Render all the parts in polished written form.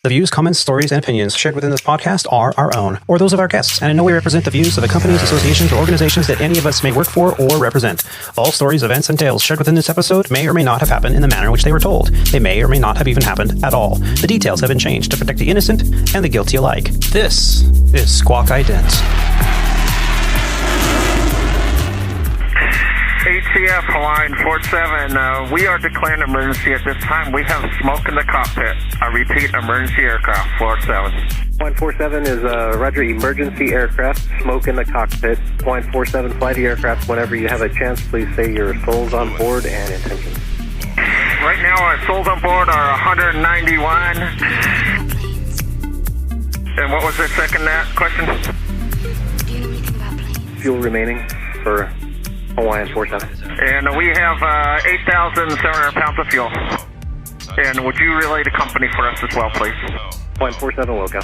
The views, comments, stories, and opinions shared within this podcast are our own, or those of our guests, and in no way represent the views of the companies, associations, or organizations that any of us may work for or represent. All stories, events, and tales shared within this episode may or may not have happened in the manner in which they were told. They may or may not have even happened at all. The details have been changed to protect the innocent and the guilty alike. This is Squawk Ident. ATF Hawaiian 47, we are declaring emergency at this time. We have smoke in the cockpit. I repeat, emergency aircraft, Floor 7. Hawaiian 47 is Roger, emergency aircraft, smoke in the cockpit. Hawaiian 47, fly the aircraft whenever you have a chance. Please say your souls on board and intentions. Right now, our souls on board are 191. And what was the second question? Do you know anything about planes? Fuel remaining for Hawaiian 47. And we have 8,700 pounds of fuel. And would you relay the company for us as well, please? Hawaiian 47, welcome.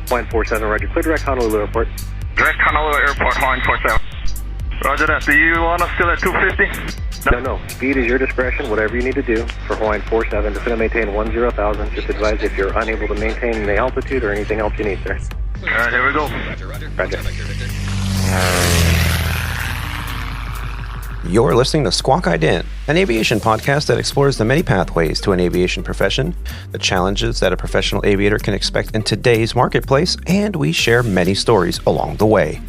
Hawaiian 47, Roger. Clear direct Honolulu Airport. Direct Honolulu Airport, Hawaiian 47. Roger that. Do you want us still at 250? No. Speed is your discretion, whatever you need to do for Hawaiian 47. Just going to maintain 10,000. Just advise if you're unable to maintain the altitude or anything else you need, sir. All right, here we go. Roger. You're listening to Squawk Ident, an aviation podcast that explores the many pathways to an aviation profession, the challenges that a professional aviator can expect in today's marketplace, and we share many stories along the way.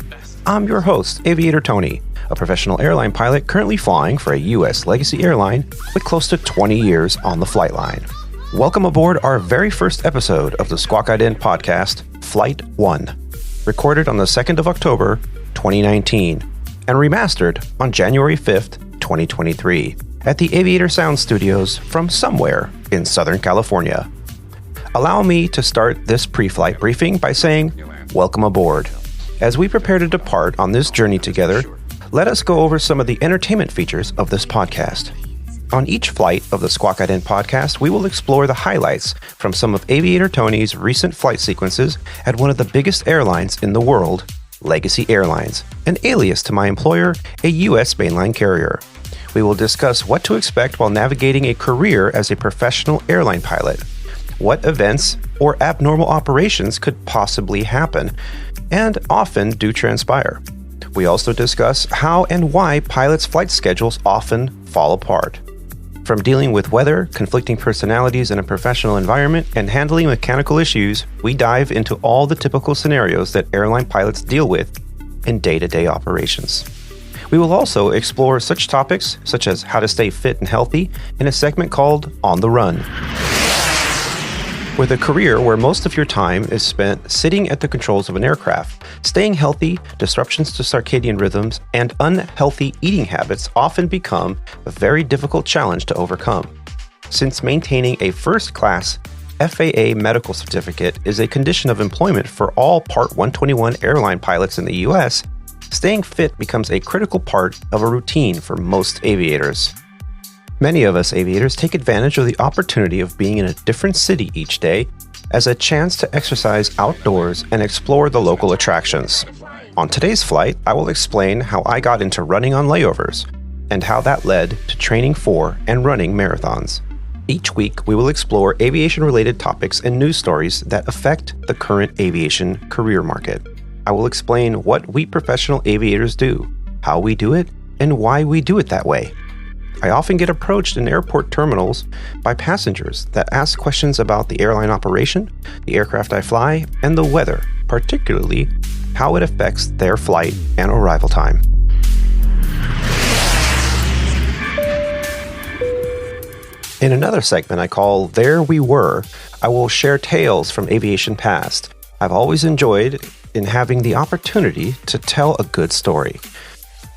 I'm your host, Av8rTony, a professional airline pilot currently flying for a U.S. legacy airline with close to 20 years on the flight line. Welcome aboard our very first episode of the Squawk Ident podcast, Flight 1, recorded on the 2nd of October, 2019. And remastered on January 5th, 2023, at the Aviator Sound Studios from somewhere in Southern California. Allow me to start this pre-flight briefing by saying, welcome aboard. As we prepare to depart on this journey together, let us go over some of the entertainment features of this podcast. On each flight of the Squawk Ident podcast, we will explore the highlights from some of Av8rTony's recent flight sequences at one of the biggest airlines in the world, Legacy Airlines, an alias to my employer, a U.S. mainline carrier. We will discuss what to expect while navigating a career as a professional airline pilot, what events or abnormal operations could possibly happen, and often do transpire. We also discuss how and why pilots' flight schedules often fall apart. From dealing with weather, conflicting personalities in a professional environment, and handling mechanical issues, we dive into all the typical scenarios that airline pilots deal with in day-to-day operations. We will also explore such topics such as how to stay fit and healthy in a segment called On the Run. With a career where most of your time is spent sitting at the controls of an aircraft, staying healthy, disruptions to circadian rhythms, and unhealthy eating habits often become a very difficult challenge to overcome. Since maintaining a first-class FAA medical certificate is a condition of employment for all Part 121 airline pilots in the U.S., staying fit becomes a critical part of a routine for most aviators. Many of us aviators take advantage of the opportunity of being in a different city each day as a chance to exercise outdoors and explore the local attractions. On today's flight, I will explain how I got into running on layovers and how that led to training for and running marathons. Each week, we will explore aviation-related topics and news stories that affect the current aviation career market. I will explain what we professional aviators do, how we do it, and why we do it that way. I often get approached in airport terminals by passengers that ask questions about the airline operation, the aircraft I fly, and the weather, particularly how it affects their flight and arrival time. In another segment I call There We Were, I will share tales from aviation past. I've always enjoyed in having the opportunity to tell a good story.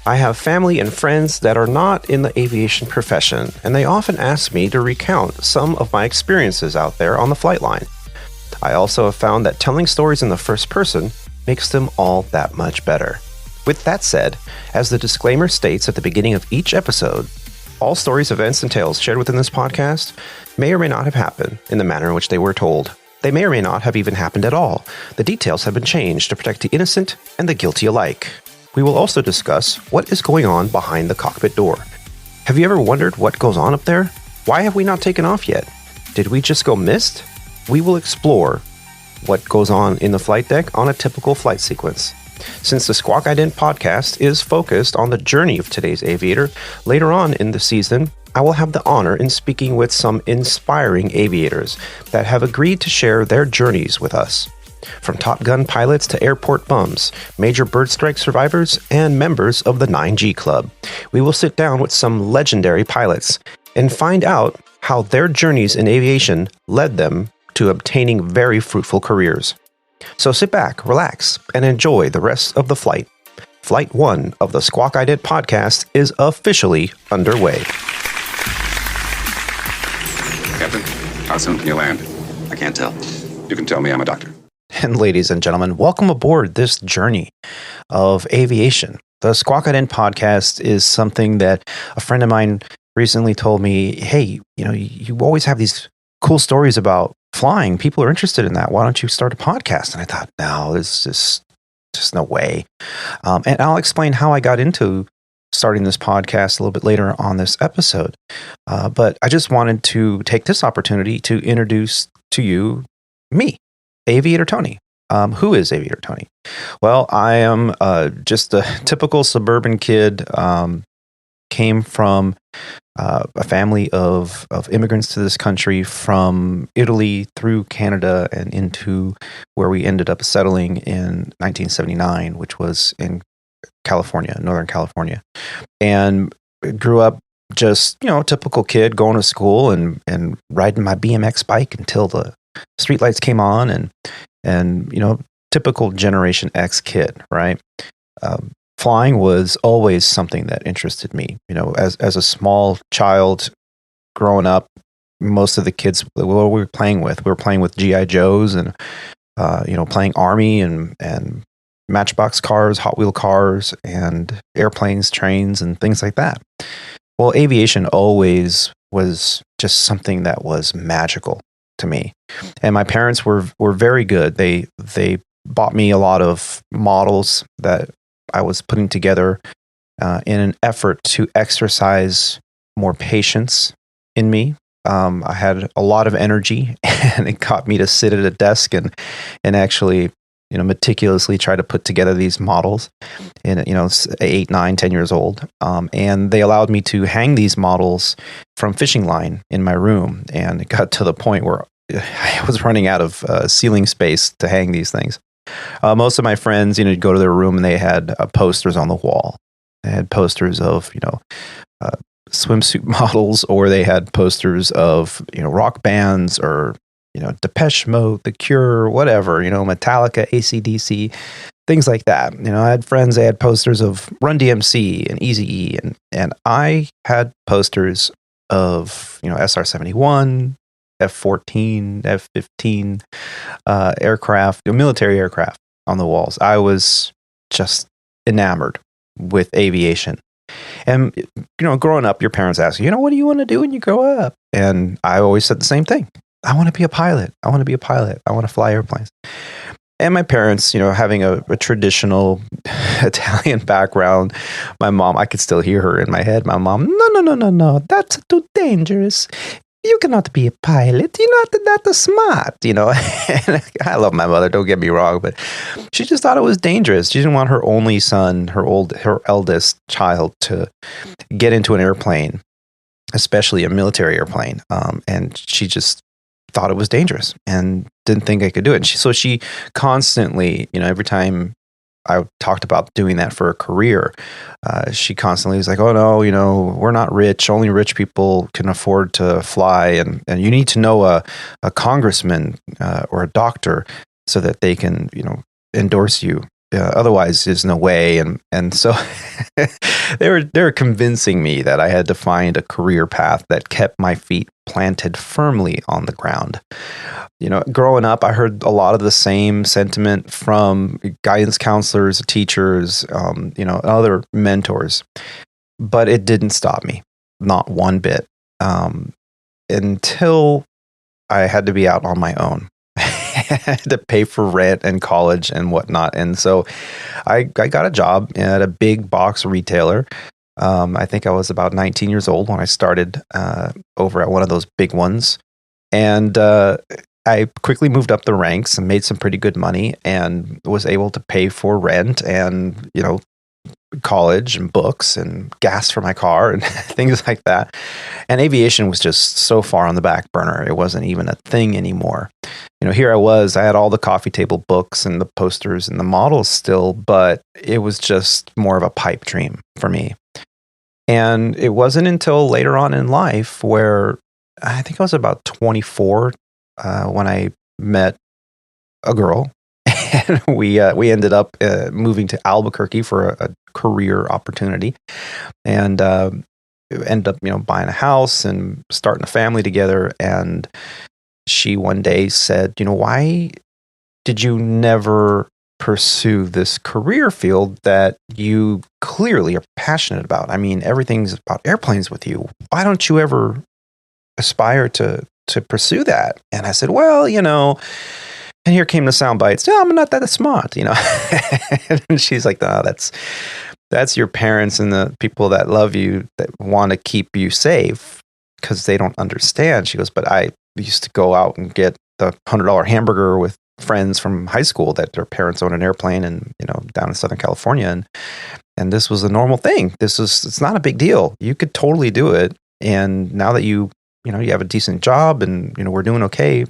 I have family and friends that are not in the aviation profession, and they often ask me to recount some of my experiences out there on the flight line. I also have found that telling stories in the first person makes them all that much better. With that said, as the disclaimer states at the beginning of each episode, all stories, events, and tales shared within this podcast may or may not have happened in the manner in which they were told. They may or may not have even happened at all. The details have been changed to protect the innocent and the guilty alike. We will also discuss what is going on behind the cockpit door. Have you ever wondered what goes on up there? Why have we not taken off yet? Did we just go missed? we will explore what goes on in the flight deck on a typical flight sequence. Since the Squawk Ident podcast is focused on the journey of today's aviator, later on in the season, I will have the honor in speaking with some inspiring aviators that have agreed to share their journeys with us. From Top Gun pilots to airport bums, major bird strike survivors, and members of the 9G Club, we will sit down with some legendary pilots and find out how their journeys in aviation led them to obtaining very fruitful careers. So sit back, relax, and enjoy the rest of the flight. Flight 1 of the Squawk Ident podcast is officially underway. Captain, how soon can you land? I can't tell. You can tell me, I'm a doctor. And ladies and gentlemen, welcome aboard this journey of aviation. The Squawk Ident podcast is something that a friend of mine recently told me, hey, you always have these cool stories about flying. People are interested in that. Why don't you start a podcast? And I thought, no, there's just no way. And I'll explain how I got into starting this podcast a little bit later on this episode. But I just wanted to take this opportunity to introduce to you me, Av8rTony. Who is Av8rTony? Well, I am just a typical suburban kid. Came from a family of immigrants to this country from Italy through Canada and into where we ended up settling in 1979, which was in California, Northern California. And grew up just, typical kid going to school and riding my BMX bike until the streetlights came on and typical Generation X kid, right? Flying was always something that interested me. As a small child growing up, most of the kids we were playing with G.I. Joes and, playing Army and Matchbox cars, Hot Wheel cars, and airplanes, trains, and things like that. Well, aviation always was just something that was magical to me. And my parents were very good. They bought me a lot of models that I was putting together in an effort to exercise more patience in me. I had a lot of energy, and it got me to sit at a desk and actually, meticulously try to put together these models in, 8, 9, 10 years old. And they allowed me to hang these models from fishing line in my room. And it got to the point where I was running out of ceiling space to hang these things. Most of my friends, you'd go to their room and they had posters on the wall. They had posters of, swimsuit models, or they had posters of, rock bands or, Depeche Mode, The Cure, whatever, Metallica, AC/DC, things like that. I had friends, they had posters of Run DMC and Eazy-E, and I had posters of, SR-71, F-14, F-15 aircraft, military aircraft on the walls. I was just enamored with aviation. And, growing up, your parents ask you, what do you want to do when you grow up? And I always said the same thing. I want to be a pilot. I want to be a pilot. I want to fly airplanes. And my parents, having a traditional Italian background, my mom, I could still hear her in my head. My mom, no, that's too dangerous. You cannot be a pilot. You're not that smart, And I love my mother, don't get me wrong, but she just thought it was dangerous. She didn't want her only son, her eldest child, to get into an airplane, especially a military airplane. And she just thought it was dangerous and didn't think I could do it. And so she constantly, every time I talked about doing that for a career, she constantly was like, oh no, we're not rich. Only rich people can afford to fly. And you need to know a congressman or a doctor so that they can, endorse you. Otherwise, there's no way. And so they were convincing me that I had to find a career path that kept my feet planted firmly on the ground. Growing up, I heard a lot of the same sentiment from guidance counselors, teachers, other mentors, but it didn't stop me, not one bit, until I had to be out on my own. I had to pay for rent and college and whatnot. And so I got a job at a big box retailer. I think I was about 19 years old when I started over at one of those big ones. And I quickly moved up the ranks and made some pretty good money and was able to pay for rent and, college and books and gas for my car and things like that. And aviation was just so far on the back burner. It wasn't even a thing anymore. Here I had all the coffee table books and the posters and the models still, but it was just more of a pipe dream for me. And it wasn't until later on in life where I think I was about 24 when I met a girl. And we ended up moving to Albuquerque for a career opportunity, and ended up buying a house and starting a family together. And she one day said, why did you never pursue this career field that you clearly are passionate about? I mean, everything's about airplanes with you. Why don't you ever aspire to pursue that? And I said, well, and here came the sound bites. No, I'm not that smart, And she's like, no, that's your parents and the people that love you that want to keep you safe because they don't understand. She goes, but I used to go out and get the $100 hamburger with friends from high school that their parents own an airplane and, down in Southern California. And this was a normal thing. It's not a big deal. You could totally do it. And now that you have a decent job and, we're doing okay,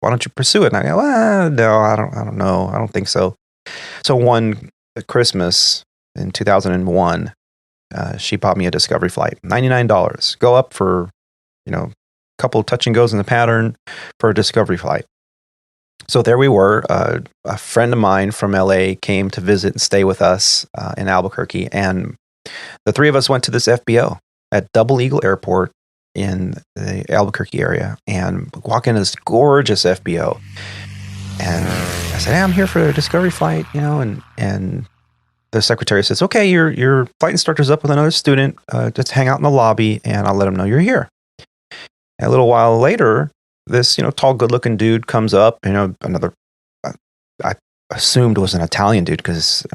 why don't you pursue it? And I go, well, no, I don't know. I don't think so. So one Christmas in 2001, she bought me a Discovery flight, $99. Go up for, a couple of touch and goes in the pattern for a Discovery flight. So there we were. A friend of mine from LA came to visit and stay with us in Albuquerque. And the three of us went to this FBO at Double Eagle Airport in the Albuquerque area and walk into this gorgeous FBO. And I said, hey, I'm here for a Discovery flight, and the secretary says, okay, your flight instructor's up with another student. Just hang out in the lobby and I'll let him know you're here. And a little while later, this, tall, good looking dude comes up, another, I assumed was an Italian dude because,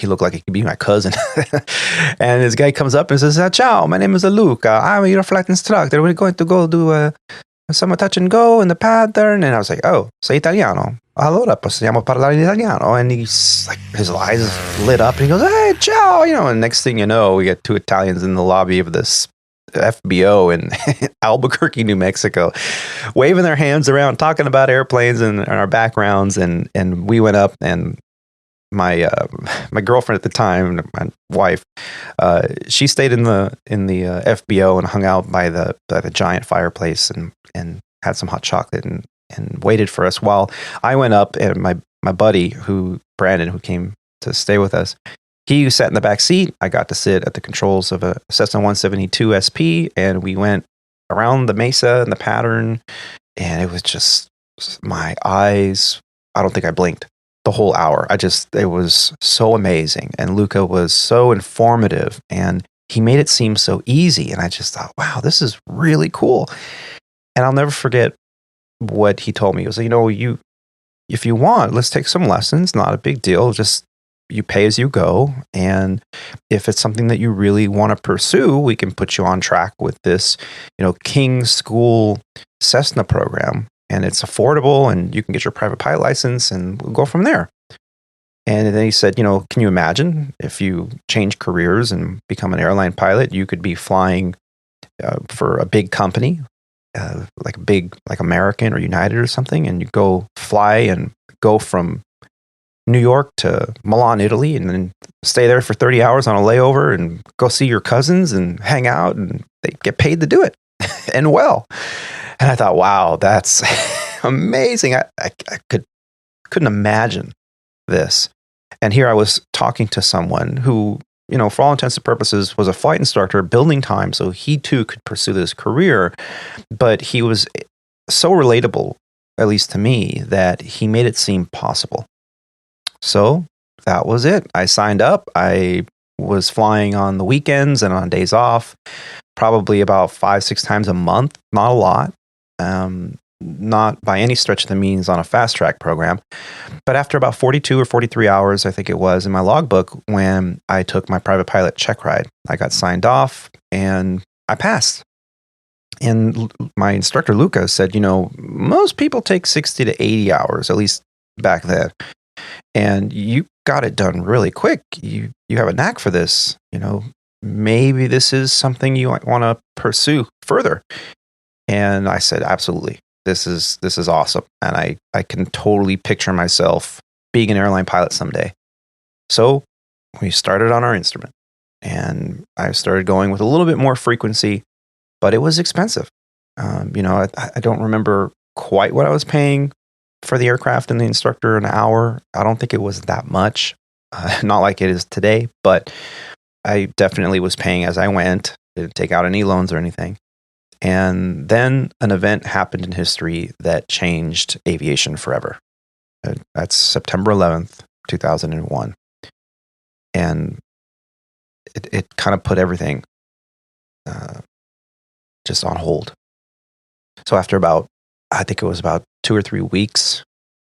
he looked like he could be my cousin. And this guy comes up and says, ciao, my name is Luca. I'm your flight instructor. We're going to go do some touch and go in the pattern. And I was like, oh, sei italiano? Allora possiamo parlare in italiano. And he's like, his eyes lit up and he goes, hey, ciao. And next thing you know, we get two Italians in the lobby of this FBO in Albuquerque, New Mexico, waving their hands around, talking about airplanes and our backgrounds. And we went up, and my girlfriend at the time, my wife, she stayed in the FBO and hung out by the giant fireplace and had some hot chocolate and waited for us while I went up, and my buddy Brandon, who came to stay with us, he sat in the back seat. I got to sit at the controls of a Cessna 172 SP, and we went around the mesa and the pattern, and it was just my eyes. I don't think I blinked the whole hour. It was so amazing. And Luca was so informative, and he made it seem so easy. And I just thought, wow, this is really cool. And I'll never forget what he told me. He was like, if you want, let's take some lessons. Not a big deal. Just you pay as you go. And if it's something that you really want to pursue, we can put you on track with this, King School Cessna program. And it's affordable, and you can get your private pilot license, and we'll go from there. And then he said, can you imagine if you change careers and become an airline pilot, you could be flying for a big company, like American or United or something, and you go fly and go from New York to Milan, Italy, and then stay there for 30 hours on a layover and go see your cousins and hang out, and they get paid to do it. And well. And I thought, wow, that's amazing. I couldn't imagine this. And here I was talking to someone who, for all intents and purposes, was a flight instructor building time, so he too could pursue this career. But he was so relatable, at least to me, that he made it seem possible. So that was it. I signed up. I was flying on the weekends and on days off, probably about 5-6 times a month. Not a lot. Not by any stretch of the means on a fast track program. But after about 42 or 43 hours, I think it was, in my logbook, when I took my private pilot check ride, I got signed off and I passed. And my instructor, Luca, said, most people take 60 to 80 hours, at least back then. And you got it done really quick. You have a knack for this. Maybe this is something you want to pursue further. And I said, absolutely. This is awesome. And I can totally picture myself being an airline pilot someday. So we started on our instrument. And I started going with a little bit more frequency, but it was expensive. I don't remember quite what I was paying for the aircraft and the instructor an hour. I don't think it was that much, not like it is today, but I definitely was paying as I went. Didn't take out any loans or anything. And then an event happened in history that changed aviation forever. That's September 11th, 2001. And it kind of put everything just on hold. So after I think it was about 2 or 3 weeks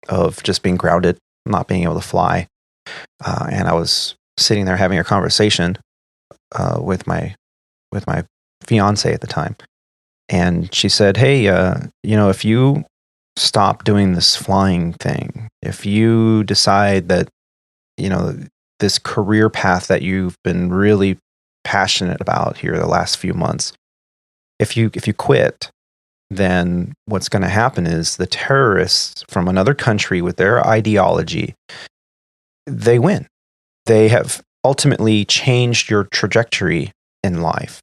of just being grounded, not being able to fly, and I was sitting there having a conversation with my fiance at the time, and she said, "Hey, if you stop doing this flying thing, if you decide that, this career path that you've been really passionate about here the last few months, if you quit, then what's going to happen is the terrorists from another country with their ideology, they win. They have ultimately changed your trajectory in life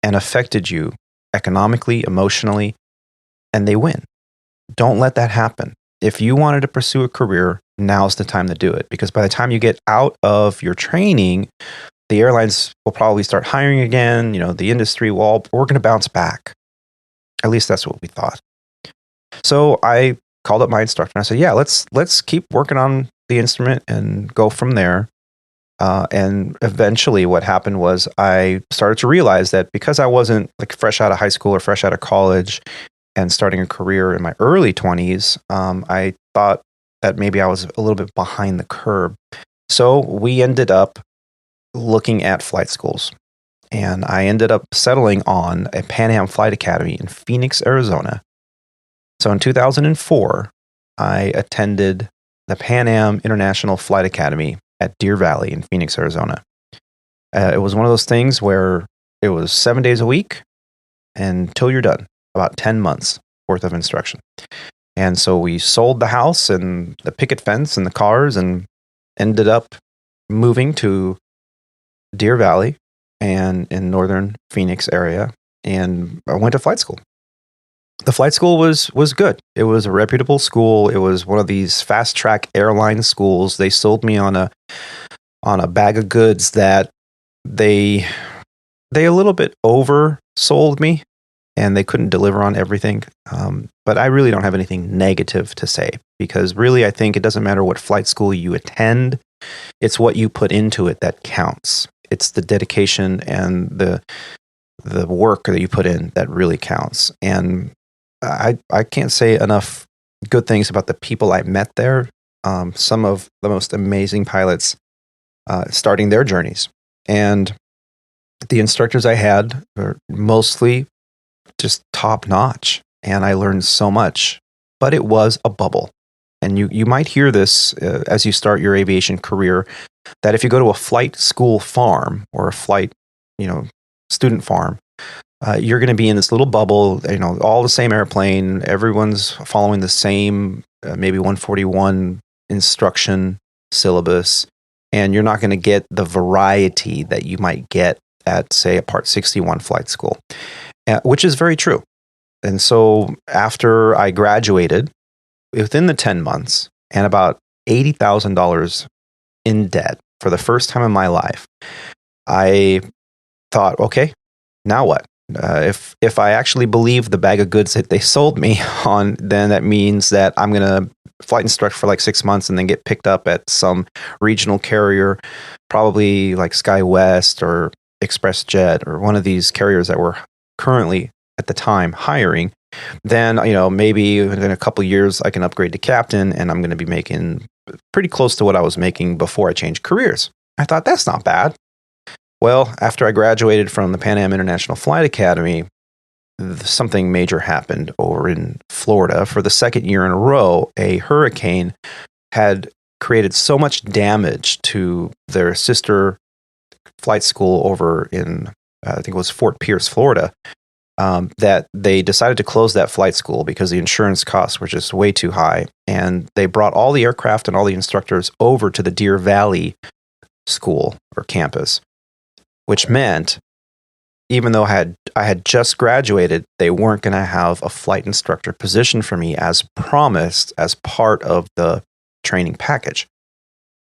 and affected you economically, emotionally, and they win. Don't let that happen. If you wanted to pursue a career, now's the time to do it, because by the time you get out of your training, the airlines will probably start hiring again. The industry we're going to bounce back. At least that's what we thought. So I called up my instructor and I said, yeah, let's keep working on the instrument and go from there. And eventually what happened was I started to realize that because I wasn't like fresh out of high school or fresh out of college and starting a career in my early 20s, I thought that maybe I was a little bit behind the curve. So we ended up looking at flight schools. And I ended up settling on a Pan Am Flight Academy in Phoenix, Arizona. So in 2004, I attended the Pan Am International Flight Academy at Deer Valley in Phoenix, Arizona. It was one of those things where it was 7 days a week until you're done, about 10 months worth of instruction. And so we sold the house and the picket fence and the cars and ended up moving to Deer Valley and in northern Phoenix area, and I went to flight school. The flight school was good. It was a reputable school. It was one of these fast track airline schools. They sold me on a bag of goods that they a little bit oversold me, and they couldn't deliver on everything. But I really don't have anything negative to say, because really I think it doesn't matter what flight school you attend. It's what you put into it that counts. It's the dedication and the work that you put in that really counts. And I can't say enough good things about the people I met there. Some of the most amazing pilots starting their journeys. And the instructors I had were mostly just top notch. And I learned so much. But it was a bubble. And you might hear this as you start your aviation career, that if you go to a flight school farm or a flight, student farm, you're going to be in this little bubble, all the same airplane. Everyone's following the same, maybe 141 instruction syllabus, and you're not going to get the variety that you might get at, say, a Part 61 flight school, which is very true. And so after I graduated, within the 10 months and about $80,000 in debt for the first time in my life, I thought, okay, now what? If I actually believe the bag of goods that they sold me on, then that means that I'm going to flight instruct for like 6 months and then get picked up at some regional carrier, probably like SkyWest or ExpressJet or one of these carriers that were currently at the time hiring. Then, maybe within a couple of years, I can upgrade to captain and I'm going to be making pretty close to what I was making before I changed careers. I thought, that's not bad. Well, after I graduated from the Pan Am International Flight Academy, something major happened over in Florida. For the second year in a row, a hurricane had created so much damage to their sister flight school over in, I think it was Fort Pierce, Florida, that they decided to close that flight school because the insurance costs were just way too high. And they brought all the aircraft and all the instructors over to the Deer Valley school or campus, which meant even though I had just graduated, they weren't going to have a flight instructor position for me as promised as part of the training package.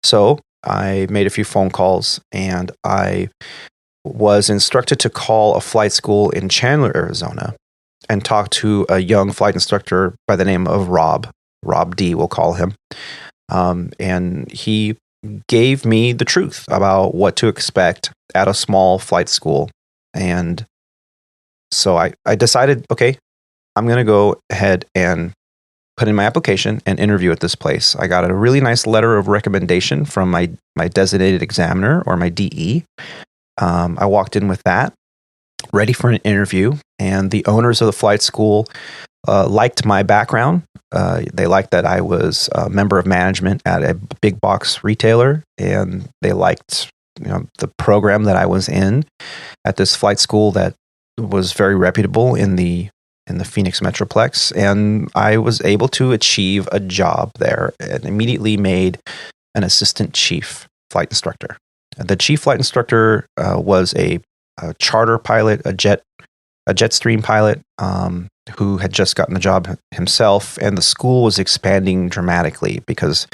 So I made a few phone calls, and I was instructed to call a flight school in Chandler, Arizona, and talk to a young flight instructor by the name of Rob D, we'll call him. And he gave me the truth about what to expect at a small flight school. And so I decided, okay, I'm going to go ahead and put in my application and interview at this place. I got a really nice letter of recommendation from my designated examiner, or my DE. I walked in with that, ready for an interview, and the owners of the flight school liked my background. They liked that I was a member of management at a big box retailer, and they liked the program that I was in at this flight school that was very reputable in the Phoenix Metroplex, and I was able to achieve a job there and immediately made an assistant chief flight instructor. The chief flight instructor was a charter pilot, a Jetstream pilot who had just gotten the job himself, and the school was expanding dramatically because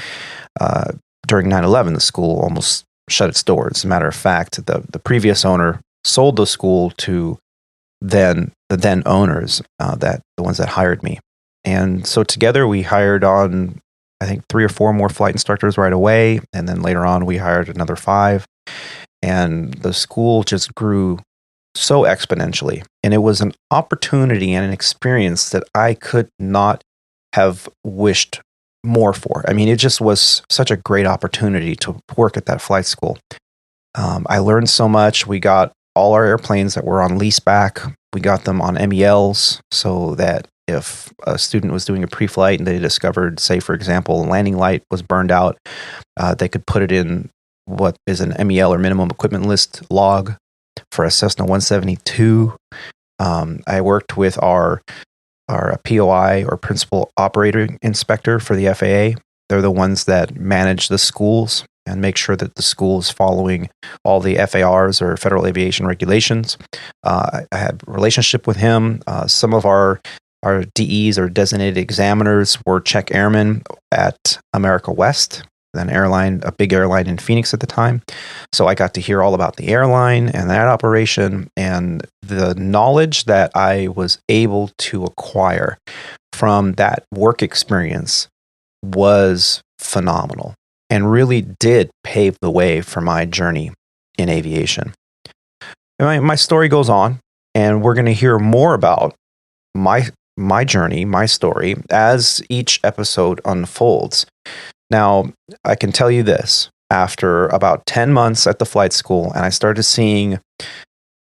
during 9/11, the school almost shut its doors. As a matter of fact, the previous owner sold the school to the then owners, the ones that hired me. And so together we hired on, I think, 3 or 4 more flight instructors right away. And then later on, we hired another 5. And the school just grew so exponentially. And it was an opportunity and an experience that I could not have wished more for. I mean, it just was such a great opportunity to work at that flight school. I learned so much. We got all our airplanes that were on lease back. We got them on MELs so that if a student was doing a pre-flight and they discovered, say, for example, a landing light was burned out, they could put it in what is an MEL, or minimum equipment list log, for a Cessna 172. I worked with our POI, or principal operating inspector for the FAA. They're the ones that manage the schools and make sure that the school is following all the FARs, or Federal Aviation Regulations. I had a relationship with him. Some of our DEs, or designated examiners, were check airmen at America West, an airline, a big airline in Phoenix at the time. So I got to hear all about the airline and that operation, and the knowledge that I was able to acquire from that work experience was phenomenal and really did pave the way for my journey in aviation. My story goes on, and we're going to hear more about my journey, my story, as each episode unfolds. Now, I can tell you this. After about 10 months at the flight school, and I started seeing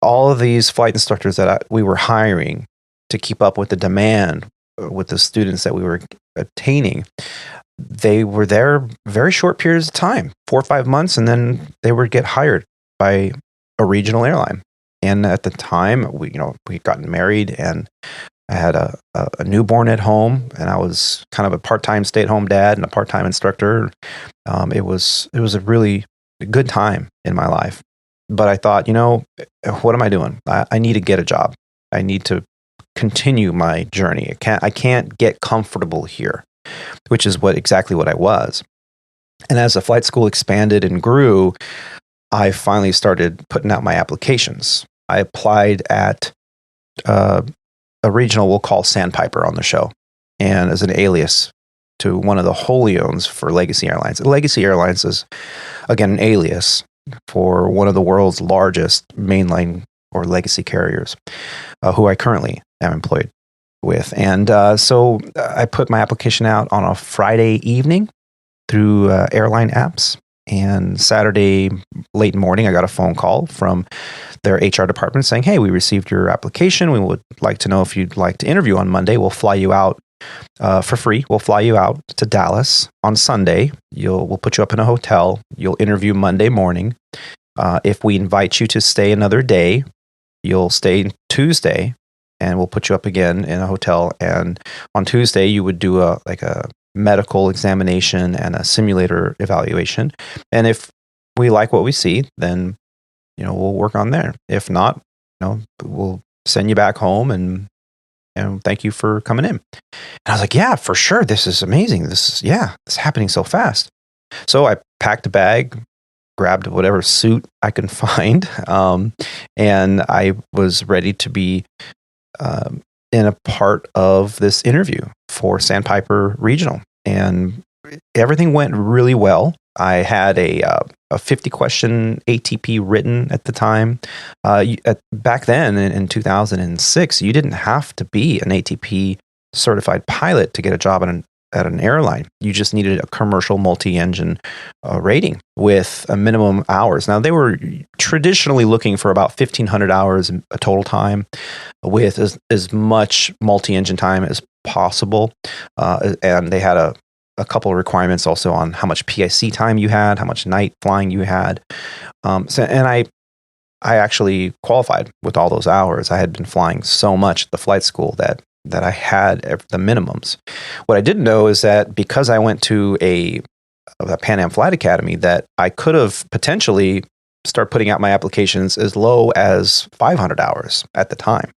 all of these flight instructors that we were hiring to keep up with the demand with the students that we were attaining, they were there very short periods of time, 4 or 5 months, and then they would get hired by a regional airline. And at the time, we'd gotten married, and I had a newborn at home, and I was kind of a part-time stay-at-home dad and a part-time instructor. It was a really good time in my life. But I thought, what am I doing? I need to get a job. I need to continue my journey. I can't get comfortable here, which is exactly what I was. And as the flight school expanded and grew, I finally started putting out my applications. I applied at a regional we'll call Sandpiper on the show, and as an alias to one of the wholly owns for Legacy Airlines. Legacy Airlines is, again, an alias for one of the world's largest mainline or legacy carriers, who I currently am employed with. And so I put my application out on a Friday evening through airline apps, And Saturday late morning, I got a phone call from their HR department saying, "Hey, we received your application. We would like to know if you'd like to interview on Monday. We'll fly you out for free. We'll fly you out to Dallas on Sunday. We'll put you up in a hotel. You'll interview Monday morning. If we invite you to stay another day, you'll stay Tuesday, and we'll put you up again in a hotel. And on Tuesday, you would do a medical examination and a simulator evaluation. And if we like what we see, then we'll work on there. If not, we'll send you back home and thank you for coming in." And I was like, "Yeah, for sure. This is amazing. It's happening so fast." So I packed a bag, grabbed whatever suit I can find, and I was ready to be in a part of this interview for Sandpiper Regional. And everything went really well. I had a 50-question ATP written at the time. Back then, in 2006, you didn't have to be an ATP certified pilot to get a job at an airline. You just needed a commercial multi-engine rating with a minimum hours. Now, they were traditionally looking for about 1,500 hours a total time with as much multi-engine time as possible. And they had a couple of requirements also on how much PIC time you had, how much night flying you had. And I actually qualified with all those hours. I had been flying so much at the flight school that I had the minimums. What I didn't know is that because I went to a Pan Am Flight Academy, that I could have potentially start putting out my applications as low as 500 hours at the time.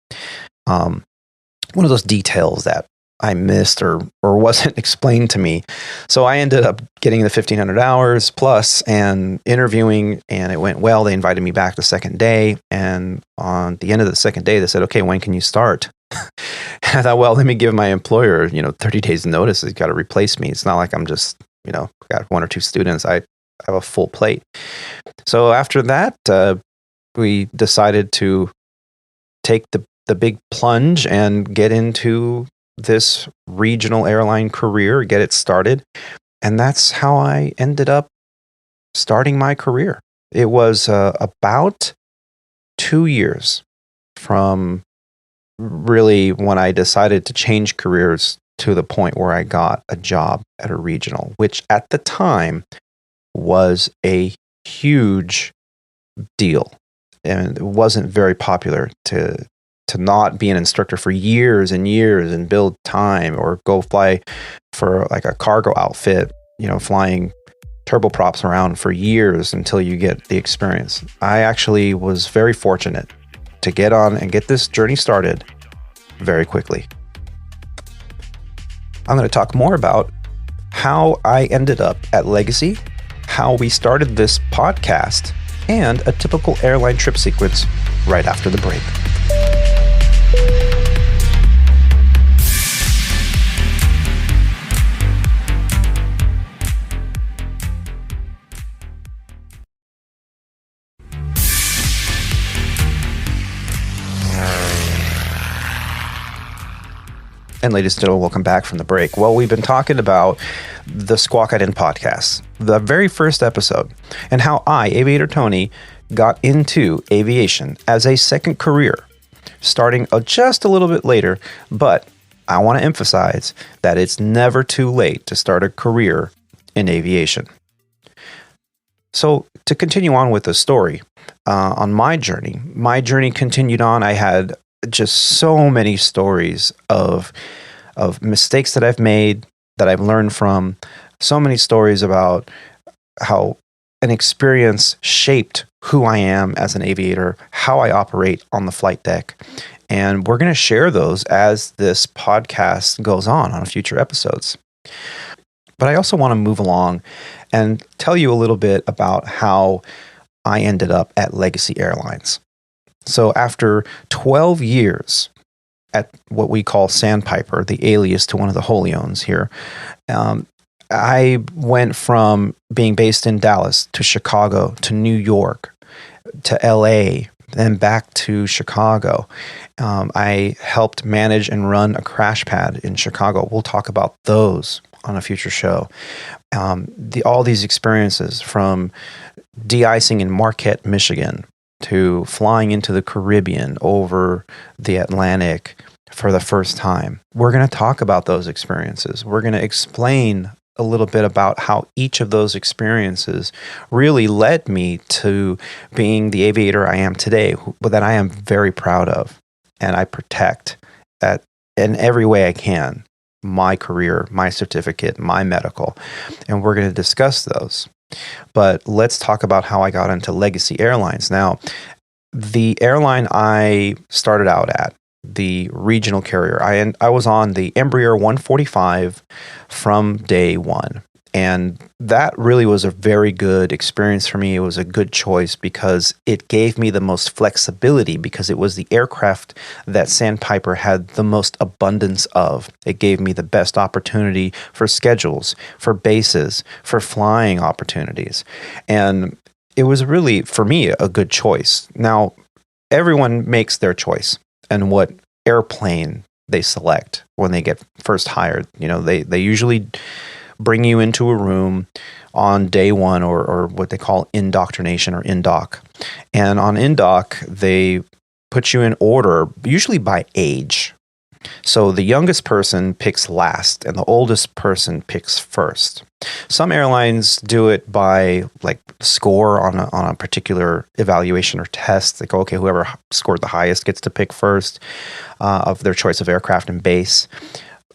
One of those details that I missed or wasn't explained to me. So I ended up getting the 1,500 hours plus and interviewing, and it went well. They invited me back the second day. And on the end of the second day, they said, "Okay, when can you start?" And I thought, well, let me give my employer, 30 days notice. He's got to replace me. It's not like I'm just, got one or two students. I have a full plate. So after that, we decided to take the big plunge and get into this regional airline career, get it started. And that's how I ended up starting my career. It was about 2 years from really when I decided to change careers to the point where I got a job at a regional, which at the time was a huge deal. And it wasn't very popular to not be an instructor for years and years and build time or go fly for like a cargo outfit, flying turboprops around for years until you get the experience. I actually was very fortunate to get on and get this journey started very quickly. I'm going to talk more about how I ended up at Legacy, how we started this podcast, and a typical airline trip sequence right after the break. And ladies and gentlemen, welcome back from the break. Well, we've been talking about the Squawk Ident podcast, the very first episode, and how I, Av8rTony, got into aviation as a second career, starting just a little bit later. But I want to emphasize that it's never too late to start a career in aviation. So to continue on with the story, on my journey continued on. I had just so many stories of mistakes that I've made, that I've learned from, so many stories about how an experience shaped who I am as an aviator, how I operate on the flight deck. And we're going to share those as this podcast goes on future episodes. But I also want to move along and tell you a little bit about how I ended up at Legacy Airlines. So after 12 years at what we call Sandpiper, the alias to one of the wholly owns here, I went from being based in Dallas to Chicago to New York to LA, then back to Chicago. I helped manage and run a crash pad in Chicago. We'll talk about those on a future show. All these experiences, from de-icing in Marquette, Michigan, to flying into the Caribbean over the Atlantic for the first time. We're going to talk about those experiences. We're going to explain a little bit about how each of those experiences really led me to being the aviator I am today, that I am very proud of, and I protect in every way I can. My career, my certificate, my medical, and we're going to discuss those. But let's talk about how I got into Legacy Airlines. Now, the airline I started out at, the regional carrier, I was on the Embraer 145 from day one. And that really was a very good experience for me. It was a good choice because it gave me the most flexibility, because it was the aircraft that Sandpiper had the most abundance of. It gave me the best opportunity for schedules, for bases, for flying opportunities. And it was really, for me, a good choice. Now, everyone makes their choice and what airplane they select when they get first hired. You know, they usually bring you into a room on day one, or what they call indoctrination, or indoc. And on indoc, they put you in order, usually by age. So the youngest person picks last, and the oldest person picks first. Some airlines do it by like score on a particular evaluation or test. They go, okay, whoever scored the highest gets to pick first of their choice of aircraft and base.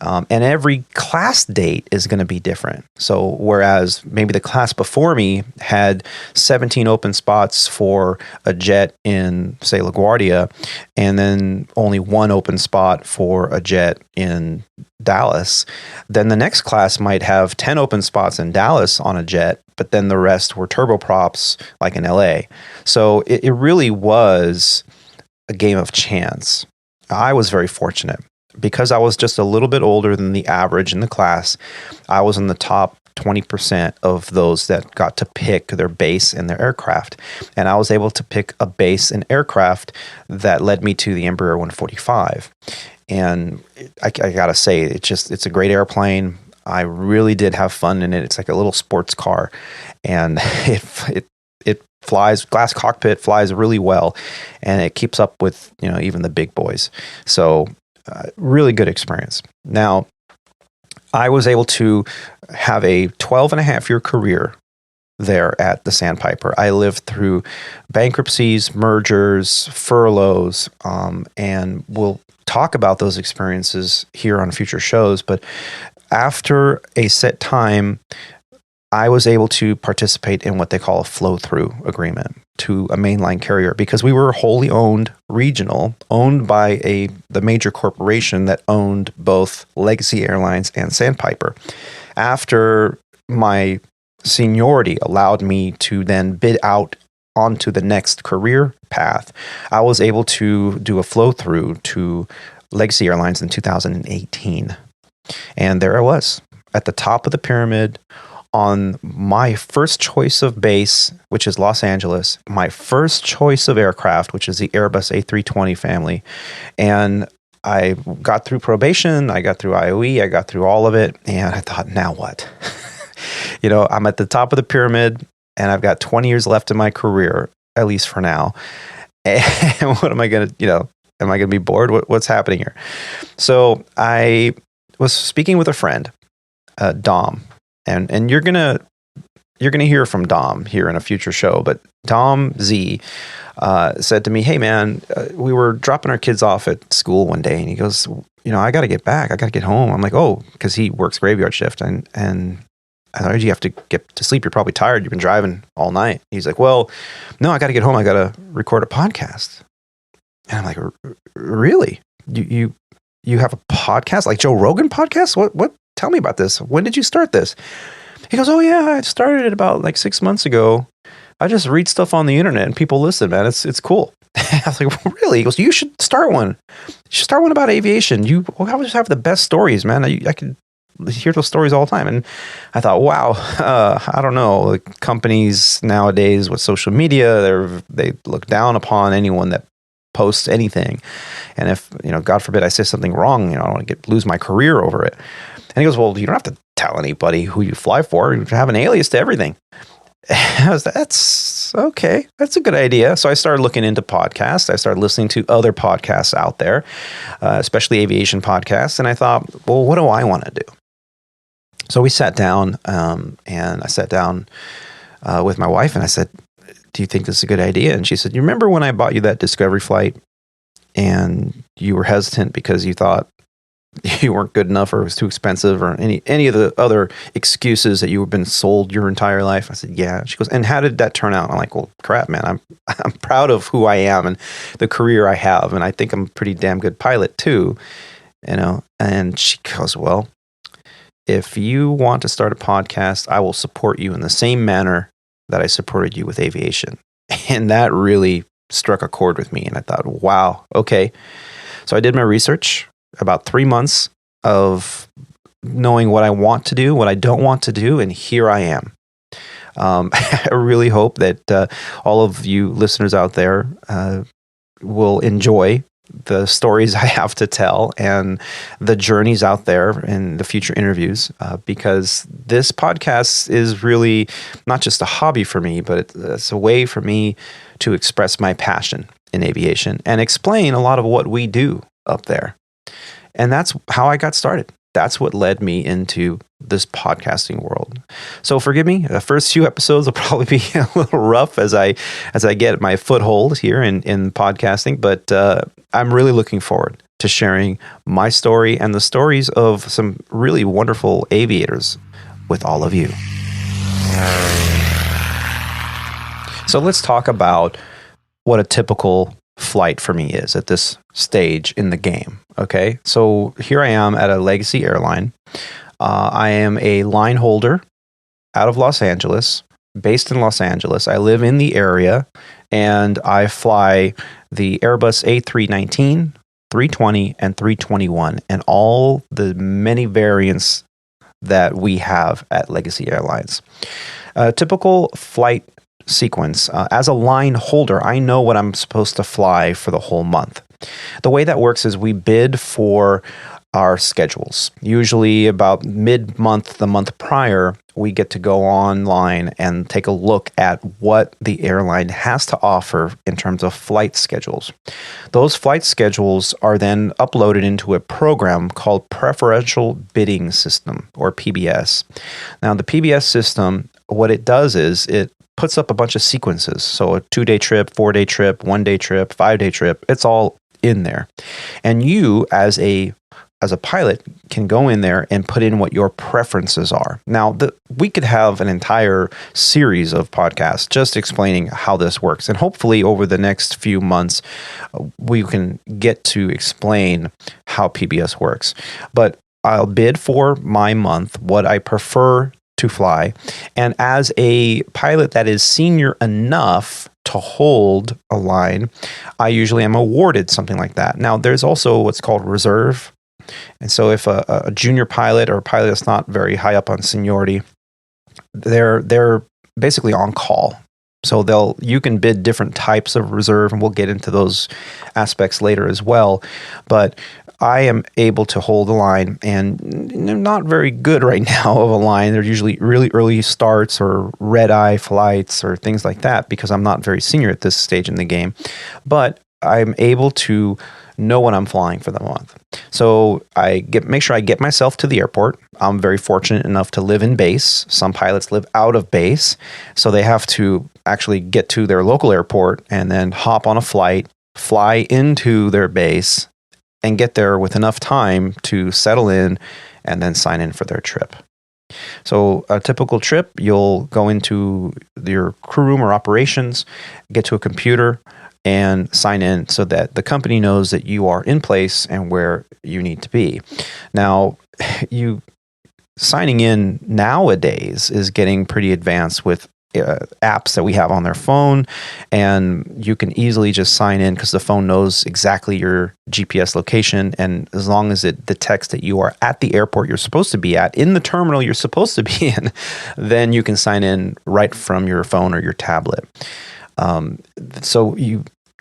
And every class date is going to be different. So whereas maybe the class before me had 17 open spots for a jet in, say, LaGuardia, and then only one open spot for a jet in Dallas, then the next class might have 10 open spots in Dallas on a jet, but then the rest were turboprops like in LA. So it really was a game of chance. I was very fortunate. Because I was just a little bit older than the average in the class, I was in the top 20% of those that got to pick their base and their aircraft. And I was able to pick a base and aircraft that led me to the Embraer 145. And I gotta say, it's a great airplane. I really did have fun in it. It's like a little sports car, and it flies, glass cockpit, flies really well, and it keeps up with, you know, even the big boys. So really good experience. Now, I was able to have a 12-and-a-half-year career there at the Sandpiper. I lived through bankruptcies, mergers, furloughs, and we'll talk about those experiences here on future shows. But after a set time, I was able to participate in what they call a flow-through agreement to a mainline carrier, because we were wholly owned regional, owned by the major corporation that owned both Legacy Airlines and Sandpiper. After my seniority allowed me to then bid out onto the next career path, I was able to do a flow-through to Legacy Airlines in 2018. And there I was, at the top of the pyramid, on my first choice of base, which is Los Angeles, my first choice of aircraft, which is the Airbus A320 family. And I got through probation, I got through IOE, I got through all of it, and I thought, now what? You know, I'm at the top of the pyramid, and I've got 20 years left in my career, at least for now. And what am I going to, you know, am I going to be bored? What's happening here? So I was speaking with a friend, Dom. And you're gonna hear from Dom here in a future show. But Dom Z said to me, "Hey man, we were dropping our kids off at school one day, and he goes, you know, I got to get back. I got to get home." I'm like, "Oh," because he works graveyard shift, and I thought, you have to get to sleep. You're probably tired. You've been driving all night. He's like, "Well, no, I got to get home. I got to record a podcast." And I'm like, "Really? You have a podcast, like Joe Rogan podcast? What? Tell me about this. When did you start this?" He goes, "Oh yeah, I started it about like 6 months ago. I just read stuff on the internet and people listen, man. It's cool." I was like, "Really?" He goes, "You should start one. You should start one about aviation. You always have the best stories, man. I could hear those stories all the time." And I thought, wow, I don't know. Like, companies nowadays with social media, they look down upon anyone that posts anything. And if, you know, God forbid I say something wrong, you know, I don't want to lose my career over it. And he goes, "Well, you don't have to tell anybody who you fly for. You have an alias to everything. That's okay. That's a good idea. So I started looking into podcasts. I started listening to other podcasts out there, especially aviation podcasts. And I thought, well, what do I want to do? So we sat down, and I sat down with my wife, and I said, do you think this is a good idea? And she said, you remember when I bought you that Discovery flight and you were hesitant because you thought you weren't good enough or it was too expensive or any of the other excuses that you've been sold your entire life? I said, yeah. She goes, and how did that turn out? I'm like, well, crap, man. I'm proud of who I am and the career I have. And I think I'm a pretty damn good pilot too, And she goes, well, if you want to start a podcast, I will support you in the same manner that I supported you with aviation. And that really struck a chord with me. And I thought, wow, okay. So I did my research, about 3 months of knowing what I want to do, what I don't want to do, and here I am. I really hope that all of you listeners out there will enjoy the stories I have to tell and the journeys out there in the future interviews, because this podcast is really not just a hobby for me, but it's a way for me to express my passion in aviation and explain a lot of what we do up there. And that's how I got started. That's what led me into this podcasting world. So forgive me, the first few episodes will probably be a little rough as I get my foothold here in podcasting, but I'm really looking forward to sharing my story and the stories of some really wonderful aviators with all of you. So let's talk about what a typical flight for me is at this stage in the game. Okay, so here I am at a legacy airline. I am a line holder out of Los Angeles, based in Los Angeles. I live in the area, and I fly the Airbus A319, 320, and 321, and all the many variants that we have at Legacy Airlines. A typical flight sequence. As a line holder, I know what I'm supposed to fly for the whole month. The way that works is we bid for our schedules. Usually about mid-month, the month prior, we get to go online and take a look at what the airline has to offer in terms of flight schedules. Those flight schedules are then uploaded into a program called Preferential Bidding System, or PBS. Now, the PBS system, what it does is it puts up a bunch of sequences. So a 2-day trip, 4-day trip, 1-day trip, 5-day trip, it's all in there. And you, as a pilot, can go in there and put in what your preferences are. Now, we could have an entire series of podcasts just explaining how this works. And hopefully over the next few months, we can get to explain how PBS works. But I'll bid for my month, what I prefer to fly. And as a pilot that is senior enough to hold a line, I usually am awarded something like that. Now, there's also what's called reserve. And so if a junior pilot or a pilot that's not very high up on seniority, they're basically on call. So you can bid different types of reserve, and we'll get into those aspects later as well. But I am able to hold a line, and I'm not very good right now of a line. They're usually really early starts or red-eye flights or things like that because I'm not very senior at this stage in the game. But I'm able to know when I'm flying for the month. So make sure I get myself to the airport. I'm very fortunate enough to live in base. Some pilots live out of base, so they have to actually get to their local airport and then hop on a flight, fly into their base, and get there with enough time to settle in and then sign in for their trip. So a typical trip, you'll go into your crew room or operations, get to a computer, and sign in so that the company knows that you are in place and where you need to be. Now, signing in nowadays is getting pretty advanced with apps that we have on their phone, and you can easily just sign in because the phone knows exactly your GPS location, and as long as it detects that you are at the airport you're supposed to be at, in the terminal you're supposed to be in, then you can sign in right from your phone or your tablet.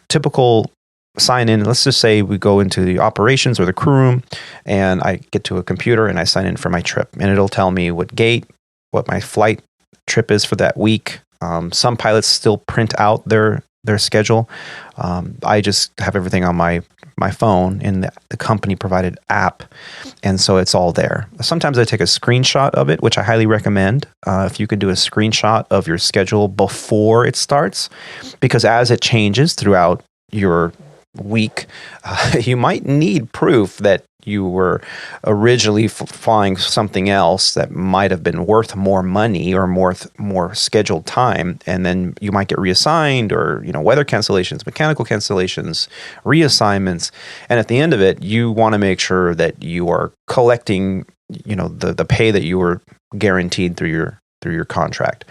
Typical sign in. Let's just say we go into the operations or the crew room, and I get to a computer and I sign in for my trip, and it'll tell me what gate, what my flight trip is for that week. Some pilots still print out their schedule. I just have everything on my phone in the company provided app, and so it's all there. Sometimes I take a screenshot of it, which I highly recommend. If you could do a screenshot of your schedule before it starts, because as it changes throughout your week, you might need proof that you were originally flying something else that might have been worth more money or more scheduled time, and then you might get reassigned, or weather cancellations, mechanical cancellations, reassignments, and at the end of it, you want to make sure that you are collecting the pay that you were guaranteed through your contract.